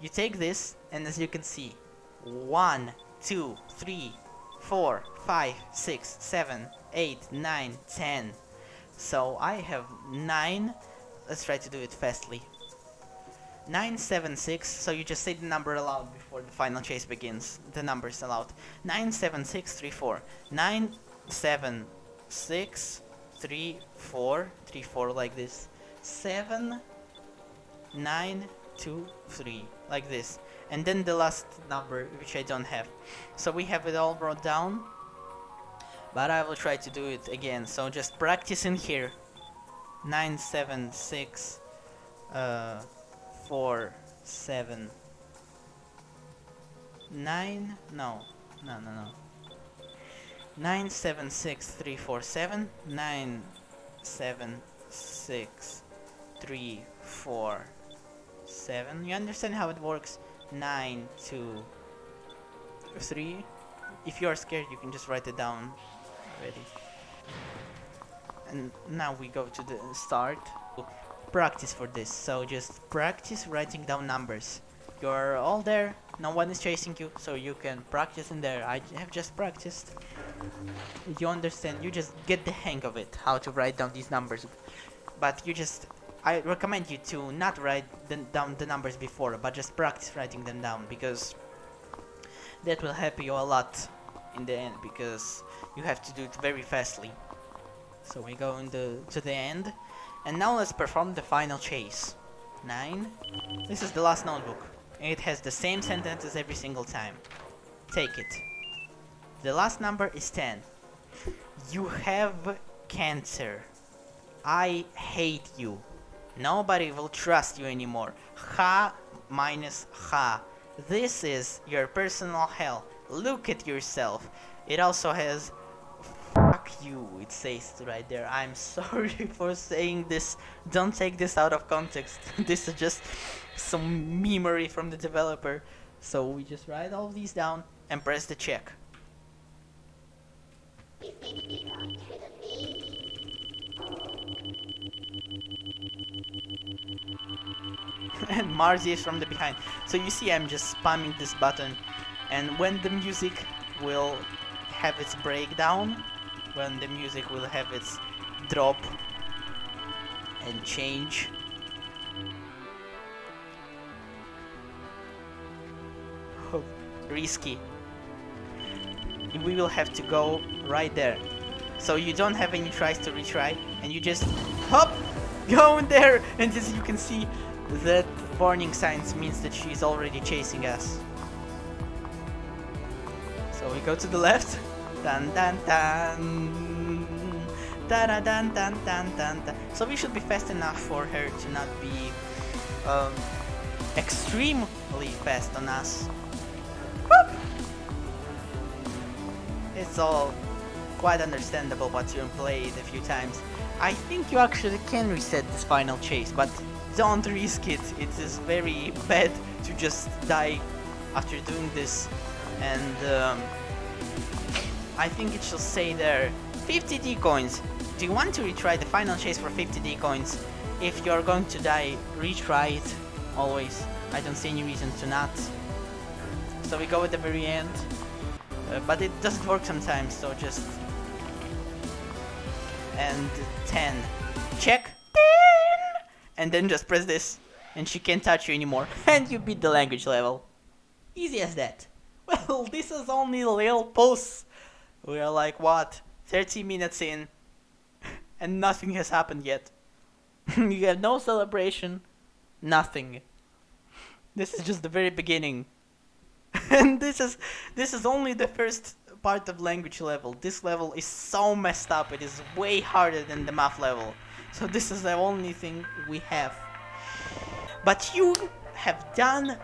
You take this, and as you can see, 1, 2, 3, 4, 5, 6, 7, 8, 9, 10. So I have 9. Let's try to do it fastly. 976, so you just say the number aloud before the final chase begins. The numbers aloud. 97634. 97634. 34 like this. 7923 like this. And then the last number, which I don't have. So we have it all wrote down. But I will try to do it again. So just practice in here. 976 4 7 9 no 976347 9763447. You understand how it works? 9 2 3. If you are scared, you can just write it down already. And now we go to the start. Practice for this, so just practice writing down numbers. You're all there, no one is chasing you, so you can practice in there. I have just practiced. You understand, you just get the hang of it, how to write down these numbers. But I recommend you to not write down the numbers before, but just practice writing them down, because that will help you a lot in the end, because you have to do it very fastly. So we go to the end. And now let's perform the final chase. 9. This is the last notebook. It has the same sentences every single time. Take it. The last number is 10. You have cancer. I hate you. Nobody will trust you anymore. Ha minus ha. This is your personal hell. Look at yourself. It also has fuck you, it says right there. I'm sorry for saying this. Don't take this out of context. This is just some memery from the developer. So we just write all these down and press the check. And Marzia is from the behind. So you see I'm just spamming this button, and when the music will have its breakdown, when the music will have its drop and change, oh, risky, we will have to go right there. So you don't have any tries to retry, and you just hop, go in there, and as you can see, that warning signs means that she's already chasing us. So we go to the left. Dun dun dun. Da da dun dun dun dun dun. So we should be fast enough for her to not be extremely fast on us. Whoop! It's all quite understandable, but you played a few times. I think you actually can reset this final chase, but don't risk it. It is very bad to just die after doing this. And I think it should say there 50 D coins. Do you want to retry the final chase for 50 D coins? If you're going to die, retry it always. I don't see any reason to not. So we go at the very end, but it doesn't work sometimes, so just... And 10. Check. 10! And then just press this, and she can't touch you anymore, and you beat the language level. Easy as that. Well, this is only a little Puss. We are like, what, 30 minutes in, and nothing has happened yet. You have no celebration, nothing. This is just the very beginning. And this is only the first part of language level. This level is so messed up, it is way harder than the math level. So this is the only thing we have. But you have done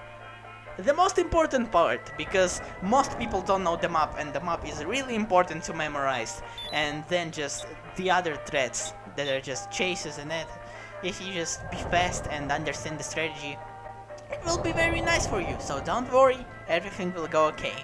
the most important part, because most people don't know the map, and the map is really important to memorize, and then just the other threats that are just chases and that. If you just be fast and understand the strategy, it will be very nice for you, so don't worry, everything will go okay.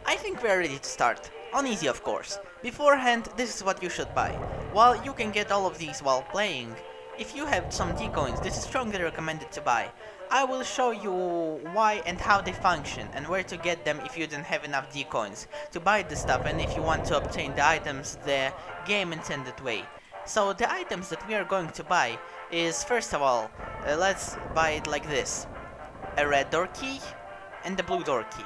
I think we're ready to start. On easy, of course. Beforehand, this is what you should buy. While you can get all of these while playing, if you have some D coins, this is strongly recommended to buy. I will show you why and how they function and where to get them if you don't have enough D coins to buy the stuff, and if you want to obtain the items the game intended way. So the items that we are going to buy is, first of all, let's buy it like this. A red door key and a blue door key.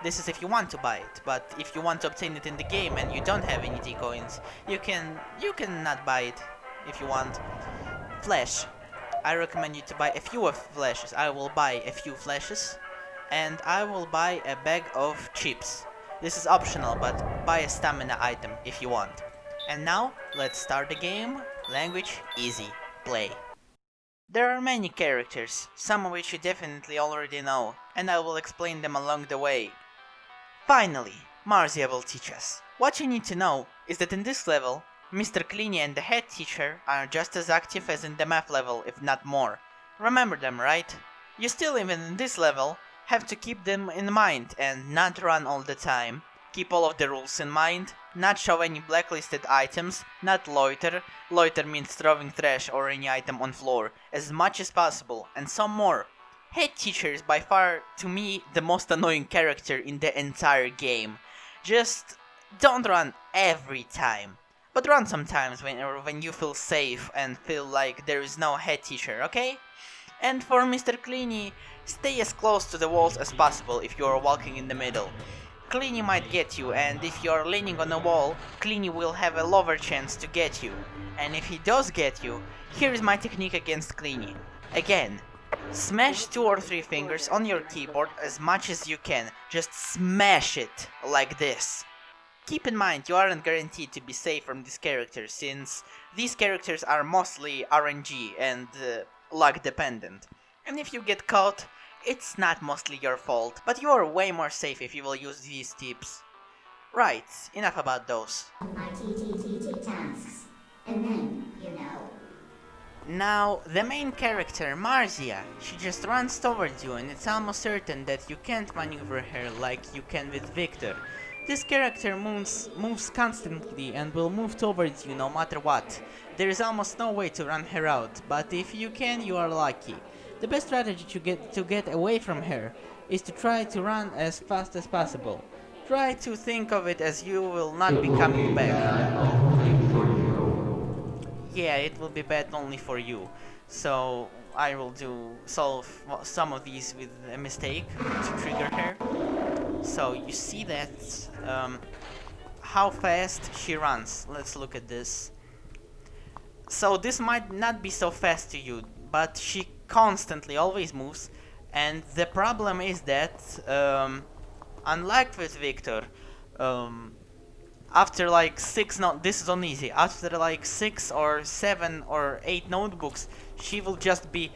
This is if you want to buy it, but if you want to obtain it in the game and you don't have any D coins, you can not buy it if you want. Flash. I recommend you to buy a few of flashes. I will buy a few flashes, and I will buy a bag of chips. This is optional, but buy a stamina item if you want. And now, let's start the game. Language, easy. Play. There are many characters, some of which you definitely already know, and I will explain them along the way. Finally, Marzia will teach us. What you need to know is that in this level, Mr. Cleany and the head teacher are just as active as in the math level, if not more. Remember them, right? You still, even in this level, have to keep them in mind and not run all the time. Keep all of the rules in mind, not show any blacklisted items, not loiter. Loiter means throwing trash or any item on floor, as much as possible, and some more. Head teacher is by far, to me, the most annoying character in the entire game. Just don't run every time, but run sometimes when you feel safe and feel like there is no head teacher, okay? And for Mr. Cleany, stay as close to the walls as possible if you are walking in the middle. Cleany might get you, and if you are leaning on a wall, Cleany will have a lower chance to get you. And if he does get you, here is my technique against Cleany. Again, smash 2 or 3 fingers on your keyboard as much as you can. Just smash it like this. Keep in mind, you aren't guaranteed to be safe from these characters, since these characters are mostly RNG and luck dependent. And if you get caught, it's not mostly your fault, but you are way more safe if you will use these tips. Right, enough about those. My TTTT tasks. And then, you know. Now, the main character, Marzia, she just runs towards you, and it's almost certain that you can't maneuver her like you can with Viktor. This character moves constantly and will move towards you no matter what. There is almost no way to run her out, but if you can, you are lucky. The best strategy to get away from her is to try to run as fast as possible. Try to think of it as you will not be coming back. Yeah, it will be bad only for you. So I will solve some of these with a mistake to trigger her. So you see that how fast she runs. Let's look at this. So this might not be so fast to you, but she constantly always moves, and the problem is that unlike with Viktor, after like 6 this is on easy, after like 6 or 7 or 8 notebooks, she will just be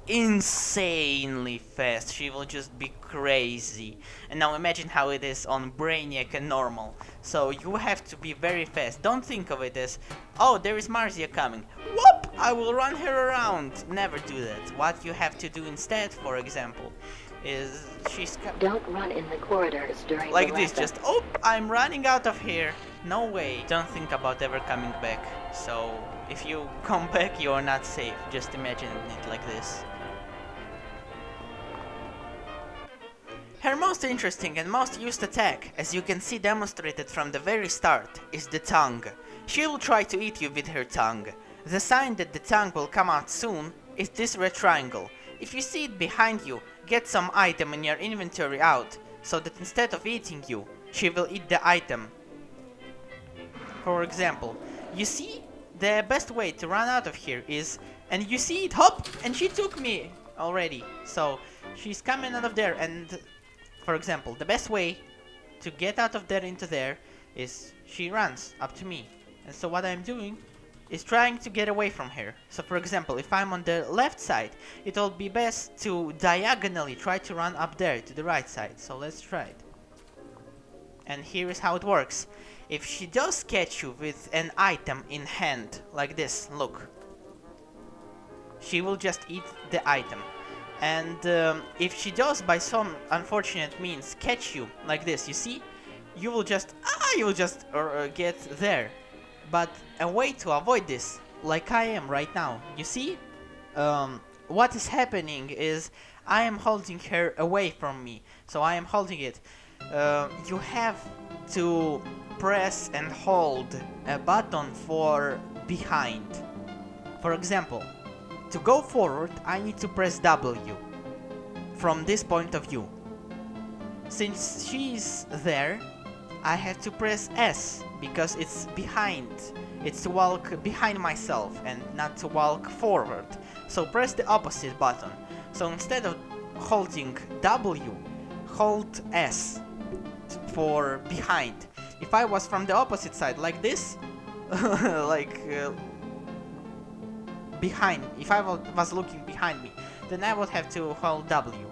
insanely fast. She will just be crazy. And now imagine how it is on Brainiac and normal. So you have to be very fast. Don't think of it as, oh, there is Marzia coming, whoop, I will run her around. Never do that. What you have to do instead, for example, is Don't run in the corridors during like the this, lesson. just, oh, I'm running out of here. No way. Don't think about ever coming back. So if you come back, you are not safe. Just imagine it like this. Her most interesting and most used attack, as you can see demonstrated from the very start, is the tongue. She will try to eat you with her tongue. The sign that the tongue will come out soon is this red triangle. If you see it behind you, get some item in your inventory out, so that instead of eating you, she will eat the item. For example, you see, the best way to run out of here is, and you see it, hop, and she took me already. So she's coming out of there, and for example, the best way to get out of there into there is she runs up to me. And so what I'm doing is trying to get away from her. So for example, if I'm on the left side, it will be best to diagonally try to run up there to the right side. So let's try it. And here is how it works. If she does catch you with an item in hand, like this, look, she will just eat the item. And if she does by some unfortunate means catch you like this, you see, you will just get there. But a way to avoid this, like I am right now, you see, what is happening is I am holding her away from me. So I am holding it. You have to press and hold a button for behind. For example, to go forward, I need to press W from this point of view. Since she's there, I have to press S because it's behind. It's to walk behind myself and not to walk forward. So press the opposite button. So instead of holding W, hold S for behind. If I was from the opposite side like this, behind, if I was looking behind me, then I would have to hold W.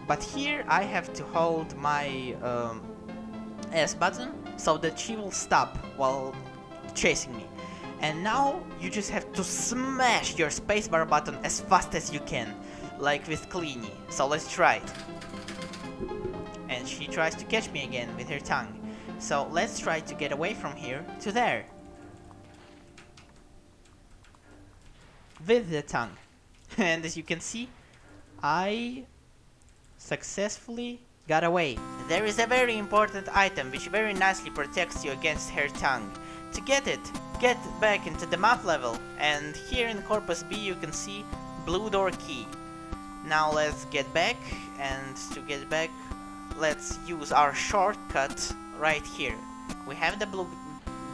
But here I have to hold my S button so that she will stop while chasing me. And now you just have to smash your spacebar button as fast as you can, like with Cleanie. So let's try it. And she tries to catch me again with her tongue. So let's try to get away from here to there. With the tongue. And as you can see, I successfully got away. There is a very important item which very nicely protects you against her tongue. To get it, get back into the map level, and here in Corpus B you can see blue door key. Now let's get back, and to get back let's use our shortcut right here. We have the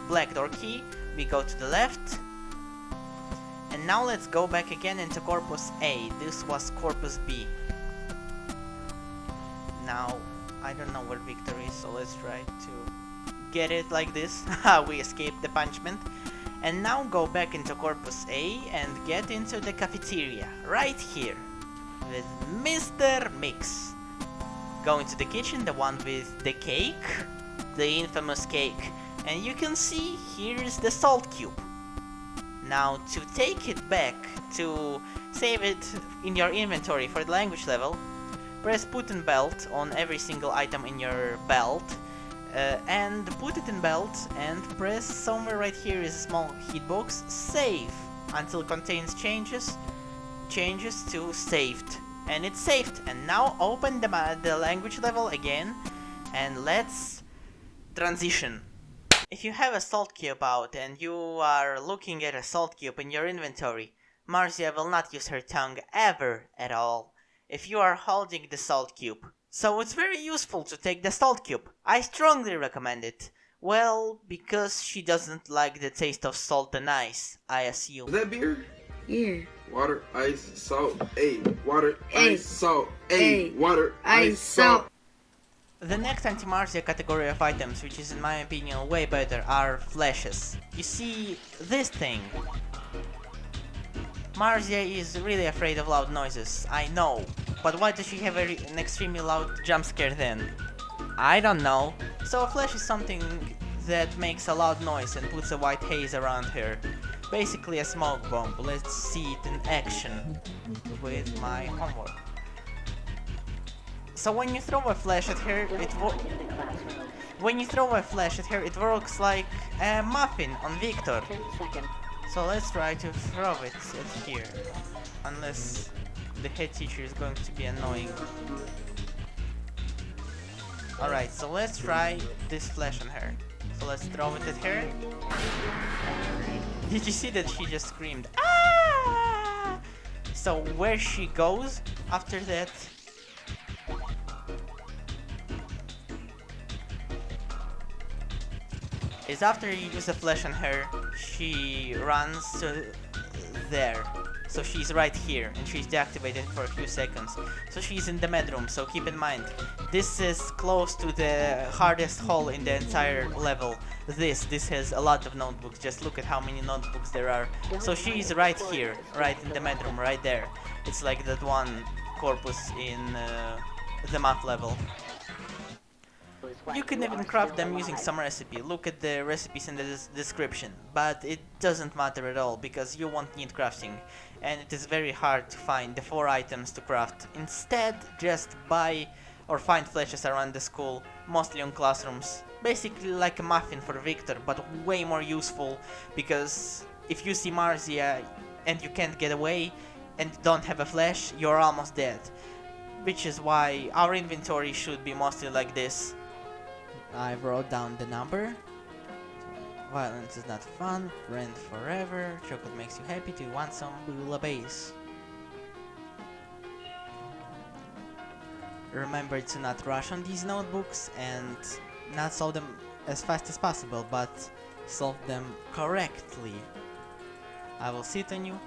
black door key, we go to the left, and now let's go back again into Corpus A. This was Corpus B. Now I don't know where Victor is, so let's try to get it like this. We escaped the punishment. And now go back into Corpus A and get into the cafeteria right here with Mr. Mix. Go into the kitchen, the one with the cake, the infamous cake, and you can see here is the salt cube. Now to take it back, to save it in your inventory for the language level, press put in belt on every single item in your belt, and put it in belt and press somewhere right here is a small hitbox, save until contains changes to saved, and it's saved. And now open the language level again and let's transition. If you have a salt cube out and you are looking at a salt cube in your inventory, Marzia will not use her tongue ever at all if you are holding the salt cube. So it's very useful to take the salt cube. I strongly recommend it. Well, because she doesn't like the taste of salt and ice, I assume. Is that beer? Yeah. Water, ice, salt, water, Ay. ice, salt, Ay. water, Ice, salt. The next anti-Marzia category of items, which is in my opinion way better, are flashes. You see, this thing. Marzia is really afraid of loud noises, I know. But why does she have an extremely loud jump scare then? I don't know. So a flash is something that makes a loud noise and puts a white haze around her. Basically a smoke bomb. Let's see it in action with my homework. So when you throw a flash at her, it works like a muffin on Viktor. 10 seconds. So let's try to throw it at here. Unless the head teacher is going to be annoying. Alright, so let's try this flash on her. So let's throw it at her. Did you see that she just screamed, "Ah!" So where she goes after that is after you use a flash on her, she runs to there. So she's right here, and she's deactivated for a few seconds. So she's in the medroom, so keep in mind, this is close to the hardest hole in the entire level. This has a lot of notebooks, just look at how many notebooks there are. So she's right here, right in the medroom, right there. It's like that one corpus in the math level. You can even craft them using some recipe. Look at the recipes in the description, but it doesn't matter at all because you won't need crafting, and it is very hard to find the 4 items to craft. Instead, just buy or find flashes around the school, mostly on classrooms. Basically like a muffin for Viktor, but way more useful, because if you see Marzia and you can't get away and don't have a flash, you're almost dead. Which is why our inventory should be mostly like this. I wrote down the number. Violence is not fun. Friend forever. Chocolate makes you happy. Do you want some? Bouillabaisse. Remember to not rush on these notebooks and not solve them as fast as possible, but solve them correctly. I will sit on you.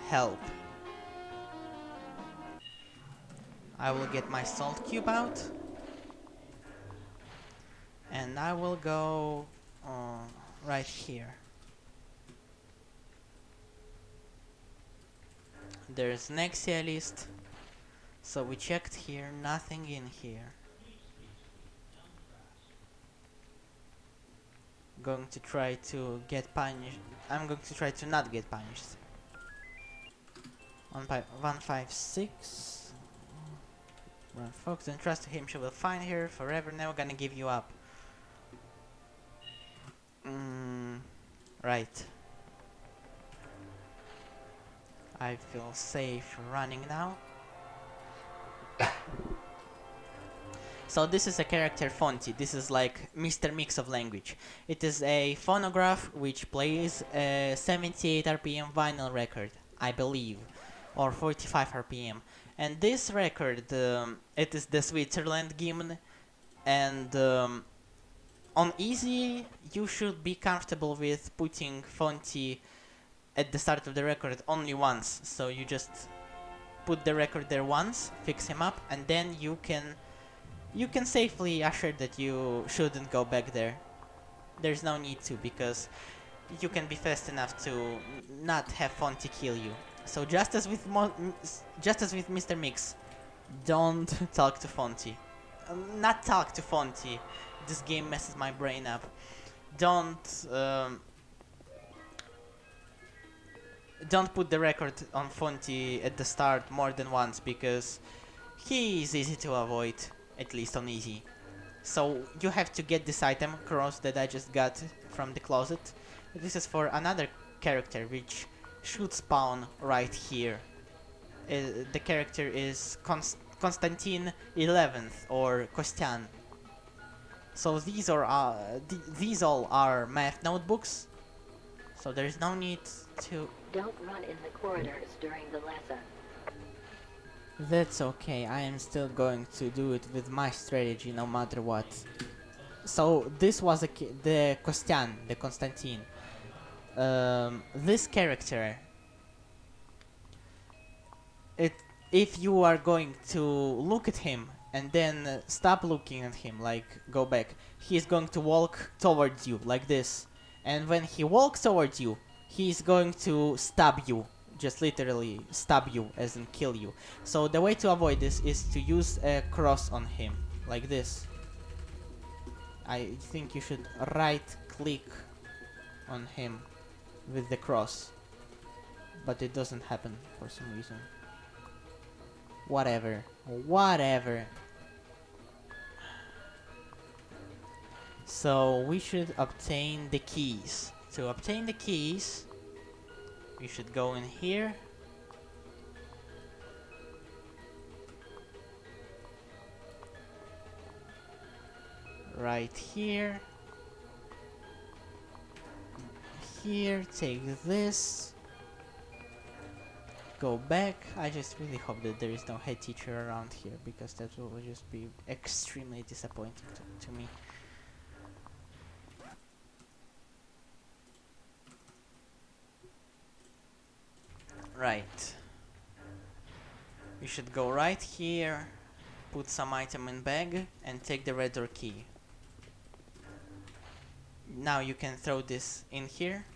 Help. I will get my salt cube out. And I will go right here. There's Nexia list. So we checked here, nothing in here. Going to try to get punished. I'm going to try to not get punished. 156. Run, folks, don't trust him. She will find her forever. Never gonna give you up. Right. I feel safe running now. So this is a character Fonty. This is like Mr. Mix of language. It is a phonograph which plays a 78 RPM vinyl record, I believe, or 45 RPM. And this record, it is the Switzerland Gymn, and on easy you should be comfortable with putting Fonty at the start of the record only once. So you just put the record there once, fix him up, and then you can safely assure that you shouldn't go back there. There's no need to, because you can be fast enough to not have Fonty kill you. So just as with Mr. Mix, don't talk to Fonty. Not talk to Fonty. This game messes my brain up. Don't put the record on Fonty at the start more than once, because he is easy to avoid, at least on easy. So you have to get this item, cross, that I just got from the closet. This is for another character which should spawn right here. The character is Konstantin 11th, or Kostian. So these all are math notebooks. So there's no need to... Don't run in the corridors during the lesson. That's okay, I am still going to do it with my strategy no matter what. So this was the Kostian, the Konstantin. This character, if you are going to look at him and then stop looking at him, like go back, he is going to walk towards you like this. And when he walks towards you, he is going to stab you. Just literally stab you, as in kill you. So the way to avoid this is to use a cross on him, like this. I think you should right click on him with the cross, but it doesn't happen for some reason. Whatever. So we should obtain the keys. To obtain the keys, we should go in here. Right here. Here, take this. Go back. I just really hope that there is no head teacher around here, because that will just be extremely disappointing to me. Right. You should go right here, put some item in bag, and take the red door key. Now you can throw this in here.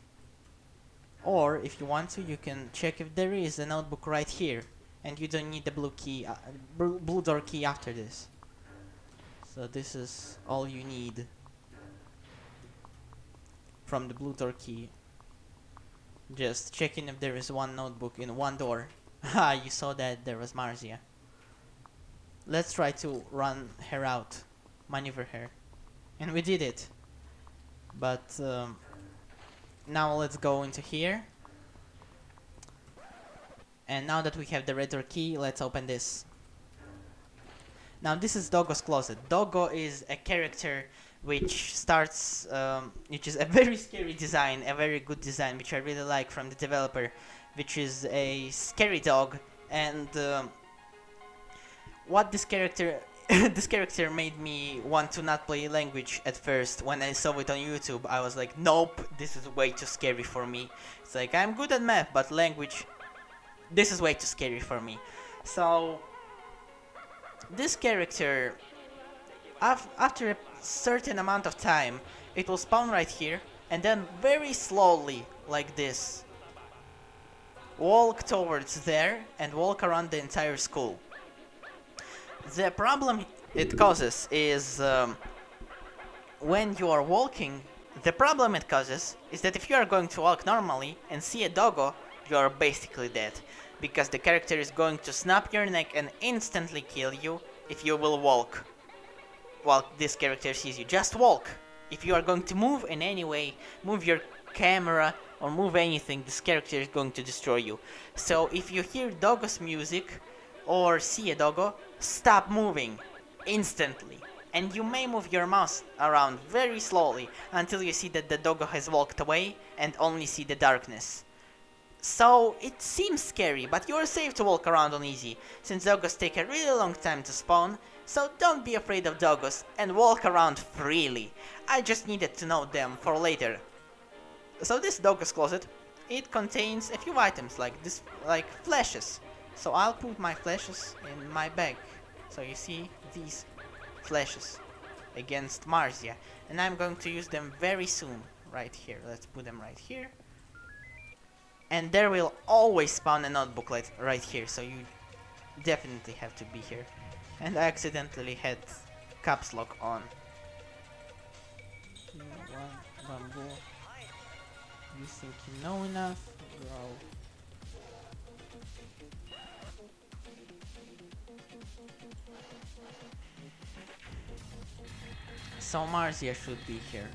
Or, if you want to, you can check if there is a notebook right here. And you don't need the blue key, blue door key after this. So this is all you need from the blue door key. Just checking if there is one notebook in one door. Ha, you saw that there was Marzia. Let's try to run her out, maneuver her. And we did it. But now let's go into here. And now that we have the red door key, let's open this. Now this is Doggo's closet. Doggo is a character which starts, which is a very scary design, a very good design, which I really like from the developer, which is a scary dog. And what this character, this character made me want to not play language at first. When I saw it on YouTube, I was like, nope, this is way too scary for me. It's like, I'm good at math, but language, this is way too scary for me. So this character, after a certain amount of time, it will spawn right here, and then very slowly, like this, walk towards there and walk around the entire school. The problem it causes is when you are walking, the problem it causes is that if you are going to walk normally and see a doggo, you are basically dead, because the character is going to snap your neck and instantly kill you if you will walk while this character sees you. Just walk. If you are going to move in any way, move your camera or move anything, this character is going to destroy you. So if you hear doggo's music or see a doggo, stop moving instantly. And you may move your mouse around very slowly until you see that the doggo has walked away and only see the darkness. So it seems scary, but you're safe to walk around on easy, since doggos take a really long time to spawn, so don't be afraid of doggos and walk around freely. I just needed to know them for later. So this doggo's closet, it contains a few items like this, like flashes. So I'll put my flashes in my bag. So you see these flashes against Marzia, and I'm going to use them very soon. Right here, let's put them right here. And there will always spawn a notebook right here, so you definitely have to be here. And I accidentally had caps lock on. Bamboo. You think you know enough? Go. So Marzia should be here.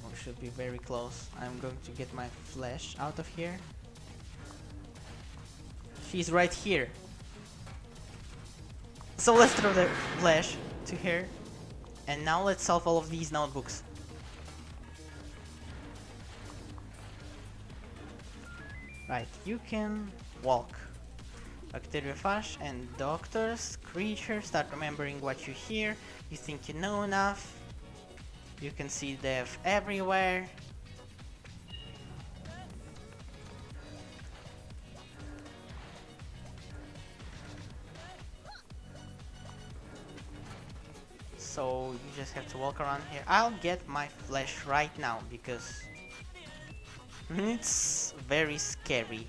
Or should be very close. I'm going to get my flash out of here. She's right here. So let's throw the flash to her. And now let's solve all of these notebooks. Right, you can walk. Bacteriophage and doctors, creatures, start remembering what you hear. You think you know enough. You can see death everywhere. So you just have to walk around here. I'll get my flash right now because it's very scary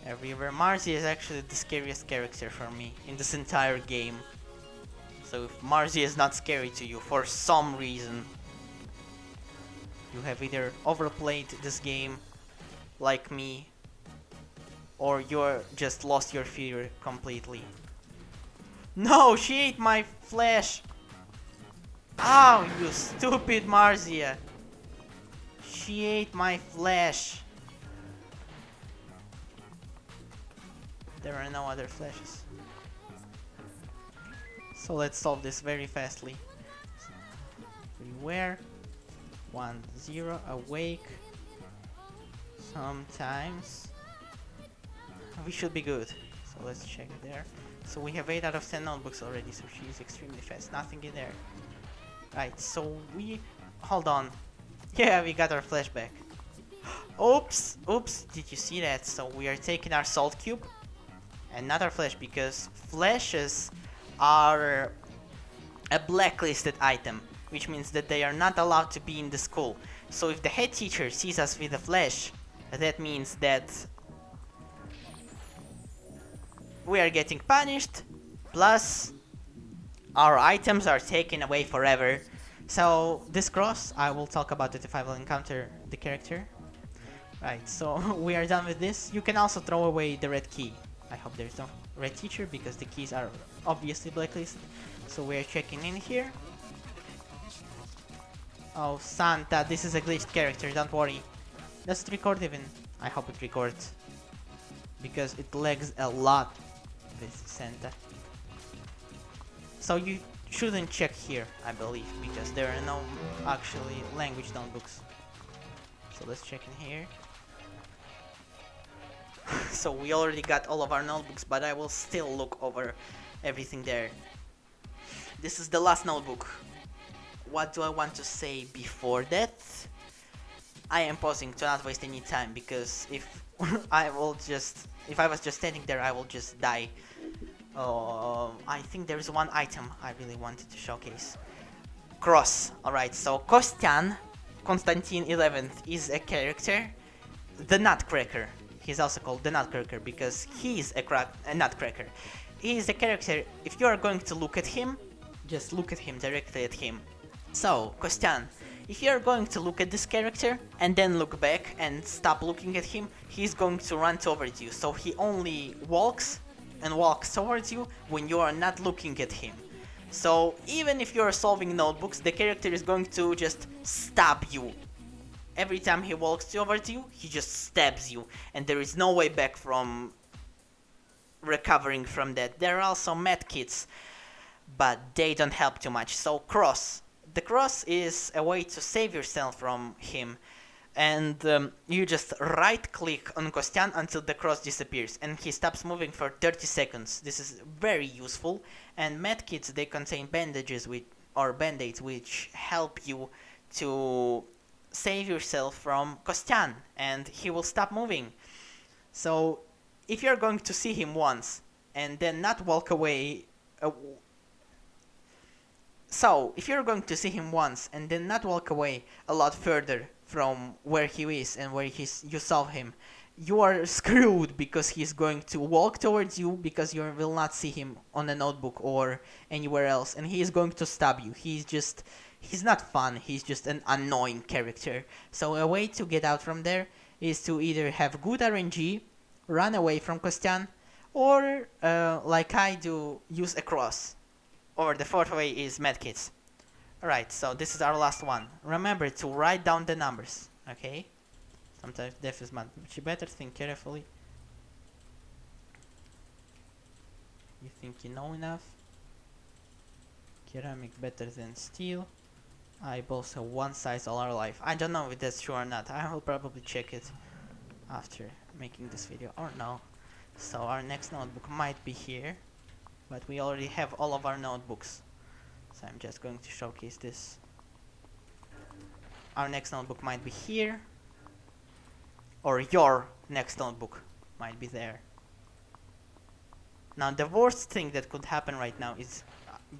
everywhere. Marzia is actually the scariest character for me in this entire game. So if Marzia is not scary to you for some reason, you have either overplayed this game like me, or you're just lost your fear completely. No, she ate my flesh! Ow, you stupid Marzia! She ate my flesh! There are no other flashes. So let's solve this very fastly. Beware. 1, 0, awake. Sometimes. We should be good. So let's check there. So we have 8 out of 10 notebooks already, so she's extremely fast. Nothing in there. Right, so we... Hold on. Yeah, we got our flashback. Oops, oops, did you see that? So we are taking our salt cube and not our flash, because flashes are a blacklisted item, which means that they are not allowed to be in the school. So if the head teacher sees us with a flash, that means that we are getting punished, plus our items are taken away forever. So this cross, I will talk about it if I will encounter the character. Right, so we are done with this. You can also throw away the red key. I hope there's no red teacher because the keys are obviously blacklisted. So we are checking in here. Oh, Santa, this is a glitched character, don't worry. Does it record even? I hope it records. Because it lags a lot, this Santa. So you shouldn't check here, I believe, because there are no actually language notebooks. So let's check in here. So we already got all of our notebooks, but I will still look over everything there. This is the last notebook. What do I want to say before that? I am pausing to not waste any time, because if I was just standing there, I will just die. I think there is one item I really wanted to showcase. Cross. Alright, so Kostian, Constantine 11th, is a character. The Nutcracker. He's also called the Nutcracker because he's a nutcracker. He is a character, if you are going to look at him, just look at him, directly at him. So, Kostian, if you are going to look at this character and then look back and stop looking at him, he's going to run towards you. So he only walks and walks towards you when you are not looking at him. So even if you are solving notebooks, the character is going to just stab you. Every time he walks towards you, he just stabs you, and there is no way back from recovering from that. There are also medkits, but they don't help too much. So cross. The cross is a way to save yourself from him, and you just right click on Kostian until the cross disappears and he stops moving for 30 seconds. This is very useful, and medkits, they contain bandages or band-aids which help you to save yourself from Kostian, and he will stop moving. So if you're going to see him once and then not walk away, if you're going to see him once and then not walk away a lot further from where he is and where you saw him, you are screwed, because he's going to walk towards you because you will not see him on a notebook or anywhere else, and he is going to stab you. He's not fun, he's just an annoying character. So a way to get out from there is to either have good RNG, run away from Kostian, or like I do, use a cross. Or the fourth way is medkits. Alright, so this is our last one. Remember to write down the numbers, okay? Sometimes death is much better, think carefully. You think you know enough? Ceramic better than steel. Eyeballs have one size all our life. I don't know if that's true or not. I will probably check it after making this video, or no. So our next notebook might be here, but we already have all of our notebooks. So I'm just going to showcase this. Our next notebook might be here, or your next notebook might be there. Now the worst thing that could happen right now is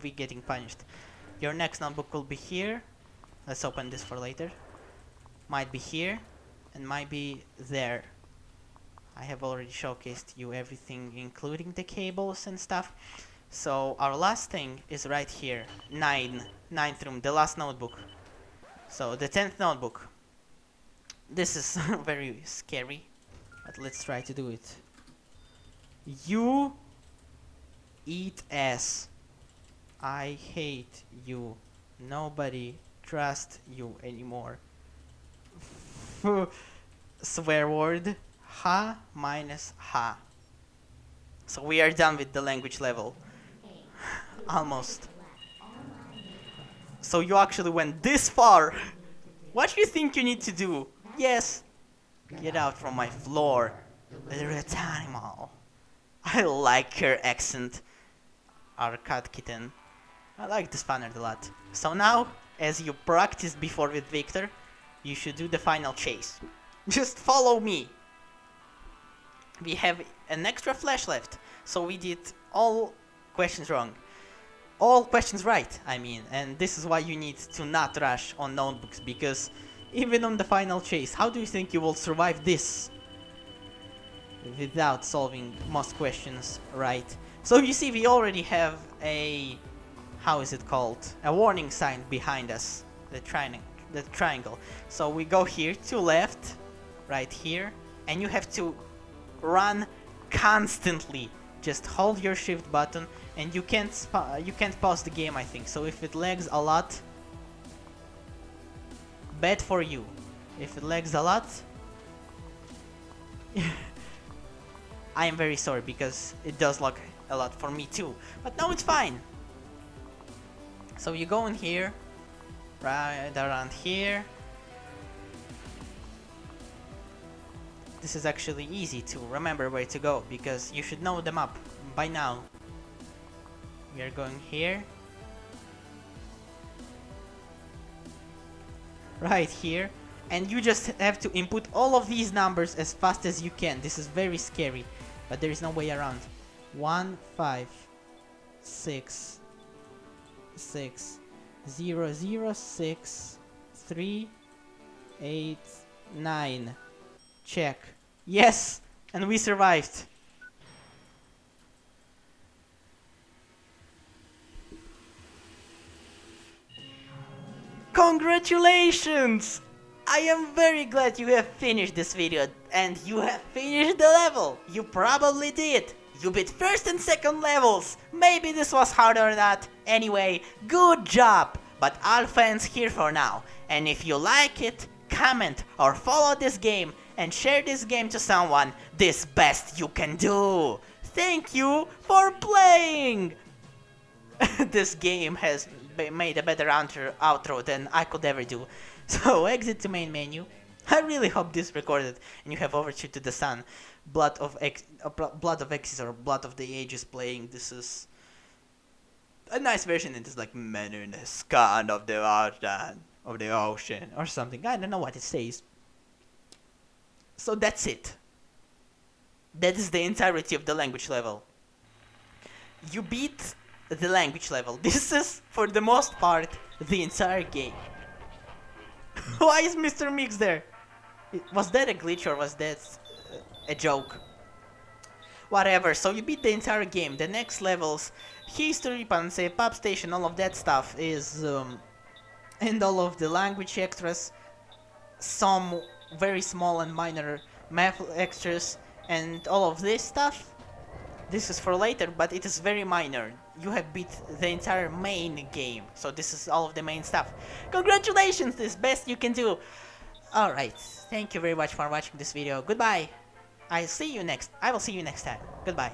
we getting punished. Your next notebook will be here. Let's open this for later. Might be here, and might be there. I have already showcased you everything, including the cables and stuff. So our last thing is right here, 9th room, the last notebook. So the 10th notebook. This is very scary, but let's try to do it. You eat ass. I hate you. Nobody trusts you anymore. Swear word. Ha minus ha. So we are done with the language level. Almost. So you actually went this far. What do you think you need to do? Yes. Get out from my floor, little animal. I like her accent. Our cat kitten. I like this banner a lot. So now, as you practiced before with Viktor, you should do the final chase. Just follow me. We have an extra flash left, so we did all questions wrong. All questions right, I mean, and this is why you need to not rush on notebooks, because even on the final chase, how do you think you will survive this without solving most questions right? So you see, we already have a, how is it called, a warning sign behind us, the triangle. So we go here to left, right here, and you have to run constantly. Just hold your shift button, and you can't pause the game, I think. So if it lags a lot, bad for you. If it lags a lot, I am very sorry, because it does lag a lot for me too. But now it's fine. So you go in here, right around here. This is actually easy to remember where to go, because you should know the map by now. We are going here. Right here. And you just have to input all of these numbers as fast as you can. This is very scary, but there is no way around. 1 5 6 6 0 0 6 3 8 9. Check. Yes! And we survived. Congratulations! I am very glad you have finished this video, and you have finished the level. You probably did. You beat first and second levels. Maybe this was hard or not. Anyway, good job. But all fans here for now. And if you like it, comment or follow this game and share this game to someone. This best you can do. Thank you for playing. This game has made a better outro than I could ever do. So exit to main menu. I really hope this recorded and you have Overture to the Sun, Blood of Exes or Blood of the Ages playing. This is a nice version. It is like men in the sky of the ocean or something. I don't know what it says. So that's it. That is the entirety of the language level. You beat the language level. This is, for the most part, the entire game. Why is Mr. Mix there? Was that a glitch or was that a joke? Whatever, so you beat the entire game. The next levels, history, Pansy, pub station, all of that stuff is... and all of the language extras, some very small and minor math extras, and all of this stuff. This is for later, but it is very minor. You have beat the entire main game, so this is all of the main stuff. Congratulations, this is best you can do. Alright, thank you very much for watching this video. Goodbye. I will see you next time. Goodbye.